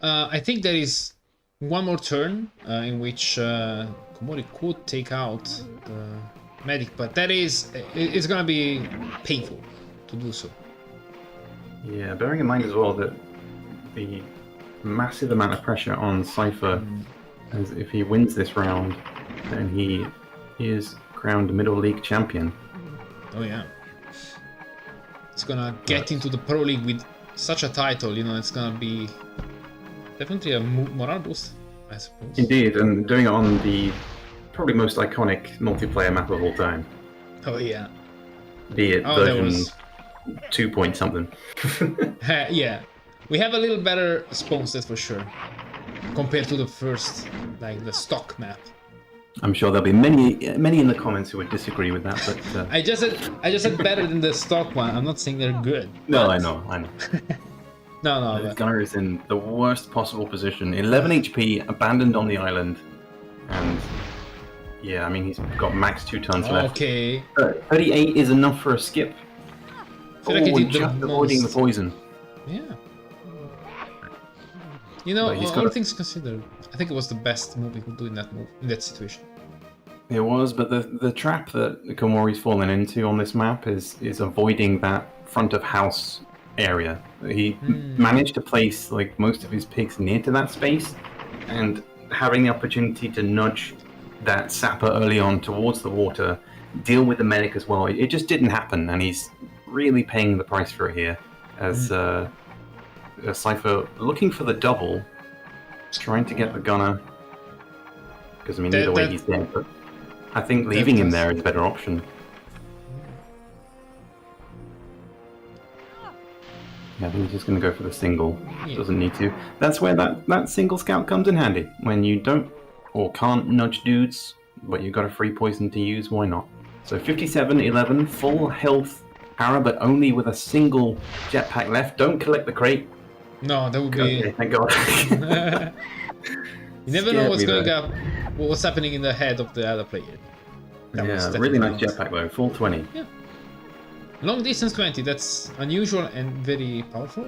I think there is one more turn in which Komori could take out the medic, but it's gonna be painful to do so. Yeah, bearing in mind as well that the massive amount of pressure on Seifer, as if he wins this round, then he is crowned Middle League champion. Oh yeah. It's gonna get into the Pro League with such a title, it's gonna be definitely a morale boost, I suppose. Indeed, and doing it on the probably most iconic multiplayer map of all time. Oh yeah. Be it version 2 point something. Yeah. We have a little better spawns, that's for sure. Compared to the first, like the stock map. I'm sure there'll be many in the comments who would disagree with that, but I just said better than the stock one. I'm not saying they're good. No, but... I know. No. The gunner is in the worst possible position. 11 HP, abandoned on the island, and yeah, I mean he's got max 2 tons left. Okay. 38 is enough for a skip. Just avoiding the poison. Yeah. All things considered, I think it was the best move he could do in that situation. It was, but the trap that Komori's fallen into on this map is avoiding that front of house area. He managed to place like most of his pigs near to that space, and having the opportunity to nudge that sapper early on towards the water, deal with the medic as well. It just didn't happen, and he's really paying the price for it here. As Seifer looking for the double, trying to get the gunner. Because I mean, either way he's dead, but I think leaving him there is a better option. Yeah, I think he's just going to go for the single. Doesn't need to. That's where that single scout comes in handy. When you don't or can't nudge dudes, but you've got a free poison to use, why not? So 57, 11, full health Para, but only with a single jetpack left. Don't collect the crate. No, that would be... Okay, thank God. You never know what's happening in the head of the other player. Yeah, really nice jetpack though, full 20. Yeah. Long distance 20, that's unusual and very powerful.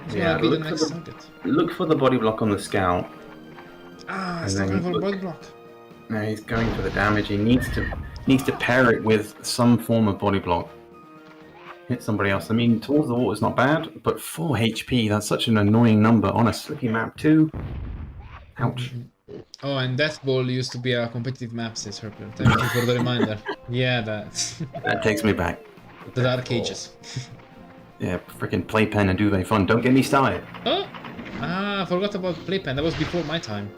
It's gonna be the next target. Look for the body block on the scout. He's not going for a body block. No, he's going for the damage. He needs to pair it with some form of body block. Hit somebody else. I mean, towards the water is not bad, but 4 HP, that's such an annoying number on a slippy map too. Ouch. Oh, and Death Ball used to be a competitive map, says Herpler. Thank you for the reminder. Yeah, that takes me back. The Dark Ages. Yeah, freaking Playpen and Duvet Fun. Don't get me started. Oh! I forgot about Playpen. That was before my time.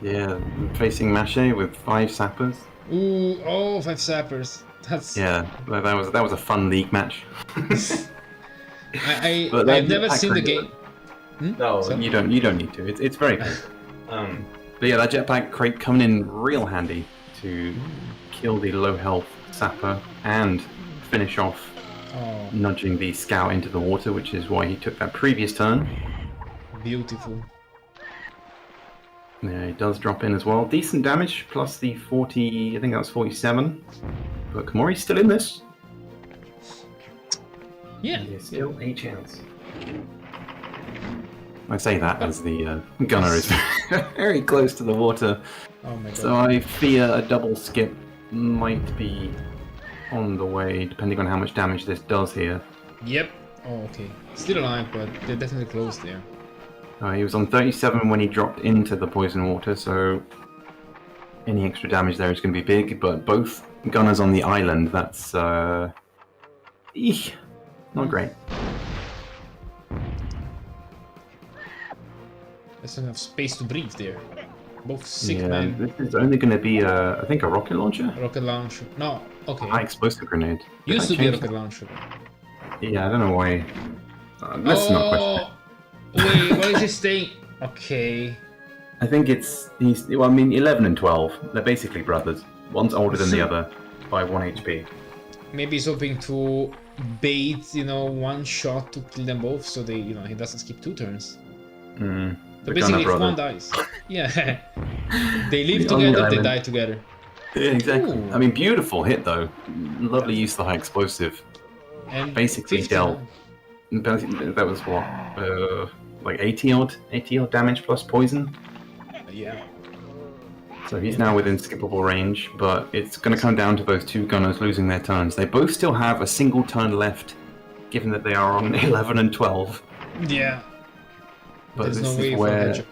Yeah, facing Mache with 5 sappers. Ooh, 5 sappers. That's... Yeah, that was a fun league match. I've never seen the game. No, you don't need to. It's very cool. But yeah, that jetpack crate coming in real handy to kill the low health sapper and finish off nudging the scout into the water, which is why he took that previous turn. Beautiful. Yeah, he does drop in as well. Decent damage, plus the 40, I think that was 47. But Komori's still in this. Yeah. There's still a chance. I say that as the gunner is very close to the water. Oh my God. So I fear a double skip might be on the way, depending on how much damage this does here. Yep. Oh, okay. Still alive, but they're definitely close there. He was on 37 when he dropped into the poison water, so any extra damage there is going to be big, but both gunners on the island, that's not great. There's enough space to breathe there. Both sick Yeah, men. this is only going to be, I think, a rocket launcher? Rocket launcher. No, okay. High explosive grenade. Used to be a rocket launcher. Yeah, I don't know why. Let's not question it. Wait, what is he saying? Okay. I think well, I mean, 11 and 12, they're basically brothers. One's older than the other by 1 HP. Maybe he's hoping to bait, one shot to kill them both, so they, he doesn't skip 2 turns. So basically, if one dies, yeah, they live together, they die together. Yeah, exactly. Ooh. I mean, beautiful hit though. Lovely use of the high explosive. And basically 59. dealt. That was what, like 80 odd damage plus poison. Yeah. So he's now within skippable range, but it's going to come down to those two gunners losing their turns. They both still have a single turn left, given that they are on 11 and 12. Yeah. But There's this no way is for where, hedge.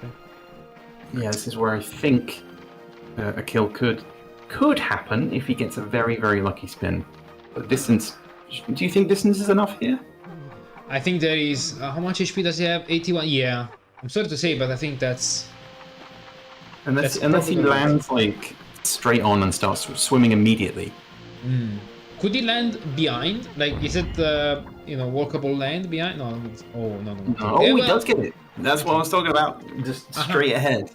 yeah, this is where I think a kill could happen if he gets a very, very lucky spin. But distance, do you think distance is enough here? I think there is. How much HP does he have? 81. Yeah. I'm sorry to say, but I think that's. Unless he probably lands like straight on and starts swimming immediately. Could he land behind? Like, is it walkable land behind? No. No. Oh, he does get it. That's what I was talking about. Just straight ahead.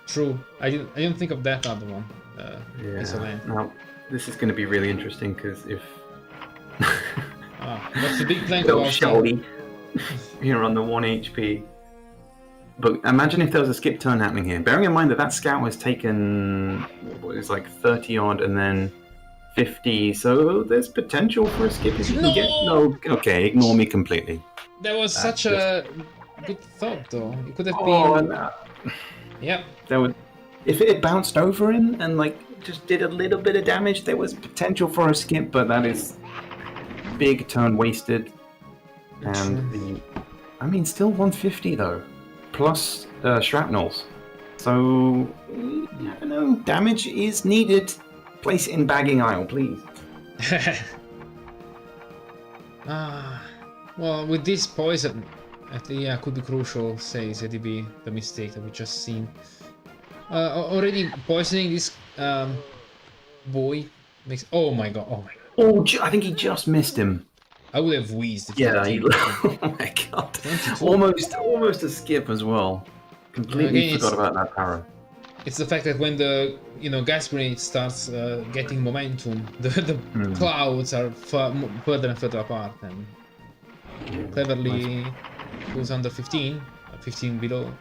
True. I didn't think of that other one. Piece of land. Now, this is going to be really interesting because if what's the big plank little of Shelly here on the 1 HP. But imagine if there was a skip turn happening here. Bearing in mind that scout was taken, what was like 30 odd and then 50, so there's potential for a skip if you can get. No, okay, ignore me completely. That was such a good thought, though. It could have been. Yeah. There would, if it had bounced over him and like just did a little bit of damage, there was potential for a skip, but that is big turn wasted. And still 150 though. Plus shrapnels. So, I don't know, damage is needed. Place it in bagging aisle, please. Well, with this poison, could be crucial, says ADB, the mistake that we just seen. Already poisoning this boy makes. Oh my god. Oh, I think he just missed him. I would have wheezed. Yeah, oh my god. 22. Almost a skip as well. Completely forgot about that power. It's the fact that when the gas grenade starts getting momentum, the clouds are further and further apart, and cleverly goes under 15 below.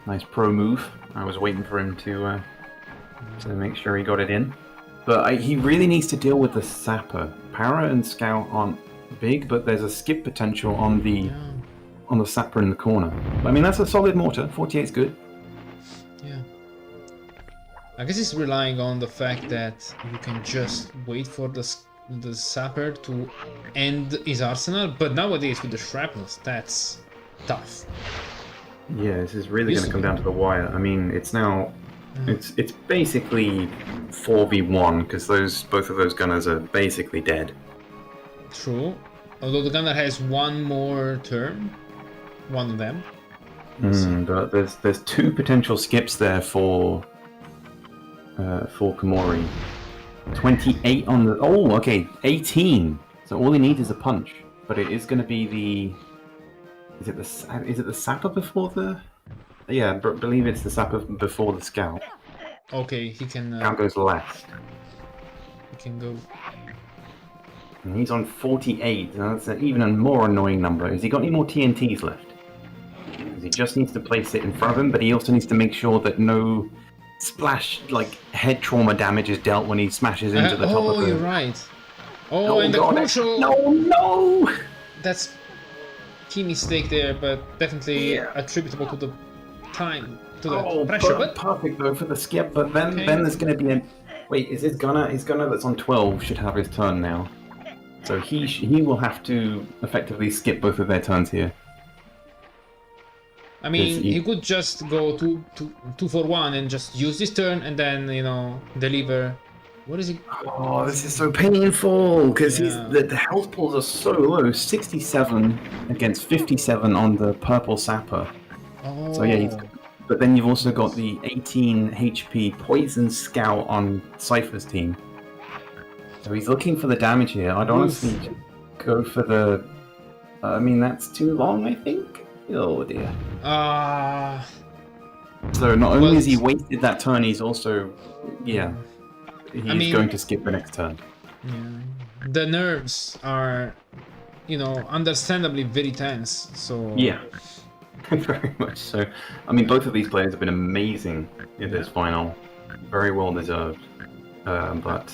Nice pro move. I was waiting for him to make sure he got it in. But he really needs to deal with the sapper. Para and Scout aren't big, but there's a skip potential on the sapper in the corner. I mean, that's a solid mortar. 48 is good. Yeah. I guess it's relying on the fact that you can just wait for the sapper to end his arsenal, but nowadays with the shrapnels, that's tough. Yeah, this is really going to come down to the wire. I mean, it's now... It's basically 4v1, because both of those gunners are basically dead. True. Although the gunner has one more turn. One of them. But there's two potential skips there for Komori. 28 on the... Oh, okay. 18. So all he needs is a punch. But it is going to be the... Is it the sapper before the... Yeah, I believe it's the sapper before the scout. Okay, he can... Scout goes last. He can go... And he's on 48. That's even a more annoying number. Has he got any more TNTs left? Because he just needs to place it in front of him, but he also needs to make sure that no splash, like, head trauma damage is dealt when he smashes into the top of the... Oh, you're right. Oh, and the crucial... No! That's key mistake there, but definitely attributable to the time, to the pressure. But perfect though for the skip, but then there's going to be a... Wait, is his gunner that's on 12 should have his turn now. So he will have to effectively skip both of their turns here. I mean, he could just go 2 for 1 and just use this turn and then, deliver. What is he? Oh, this is so painful because the health pools are so low. 67 against 57 on the purple sapper. Oh. So yeah, but then you've also got the 18 HP poison scout on Seifer's team. So he's looking for the damage here. I'd honestly go for the... I mean, that's too long, I think. Oh dear. So not only has he wasted that turn, he's also... Yeah. He's going to skip the next turn. Yeah. The nerves are, understandably very tense, so... Yeah. Very much so. I mean, both of these players have been amazing in this final. Very well deserved. But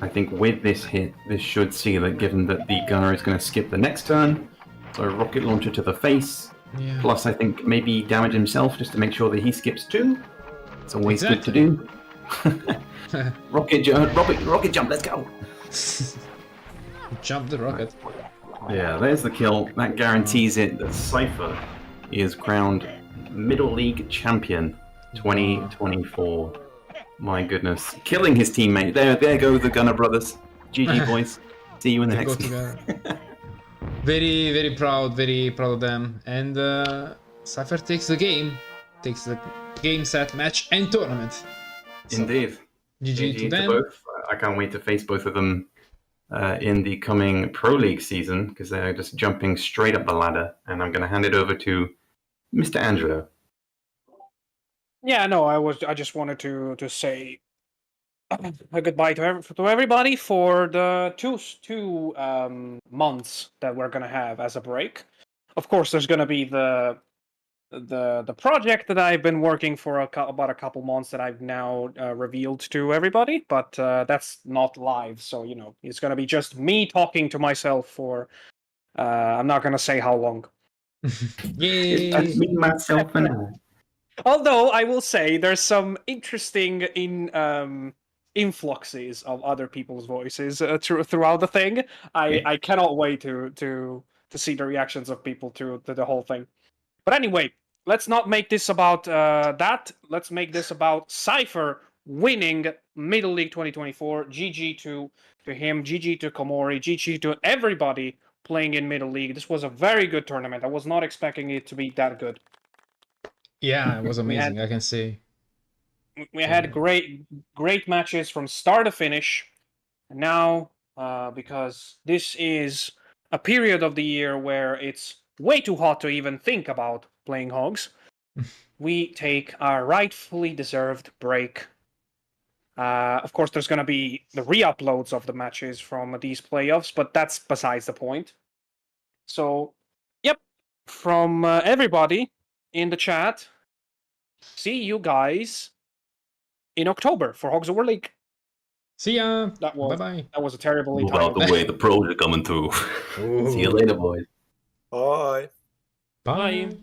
I think with this hit, this should seal it, given that the gunner is going to skip the next turn. So rocket launcher to the face, Yeah. Plus, I think maybe damage himself just to make sure that he skips 2. It's always good to do. Rocket jump, let's go! Jump the rocket. Yeah, there's the kill. That guarantees it that Seifer is crowned Middle League Champion 2024. My goodness. Killing his teammate. There go the Gunner brothers. GG, boys. See you in the They go next together. Very proud of them. And Seifer takes the game. Takes the game, set, match, and tournament. So, Indeed. GG to them. Both. I can't wait to face both of them in the coming Pro League season, because they're just jumping straight up the ladder. And I'm going to hand it over to Mr. Angelo. Yeah, no, I just wanted to say a goodbye to everybody for the two months that we're gonna have as a break. Of course, there's gonna be the project that I've been working for about a couple months that I've now revealed to everybody, but that's not live, so you know it's gonna be just me talking to myself for I'm not gonna say how long. Yay! It's me, myself, and I. Although I will say there's some interesting influxes of other people's voices throughout the thing. I cannot wait to see the reactions of people to the whole thing. But anyway, let's not make this about that. Let's make this about Seifer winning Middle League 2024. GG to him, GG to Komori, GG to everybody playing in Middle League. This was a very good tournament. I was not expecting it to be that good. Yeah, it was amazing, I can say. We had great matches from start to finish. And now, because this is a period of the year where it's way too hot to even think about playing Hogs, we take our rightfully deserved break. Of course, there's going to be the re-uploads of the matches from these playoffs, but that's besides the point. So, yep, from everybody in the chat, see you guys in October for Hogs Over League. See ya. Bye-bye. That was a terribly Move out the way, the pros are coming through. See you later, boys. Bye. Bye.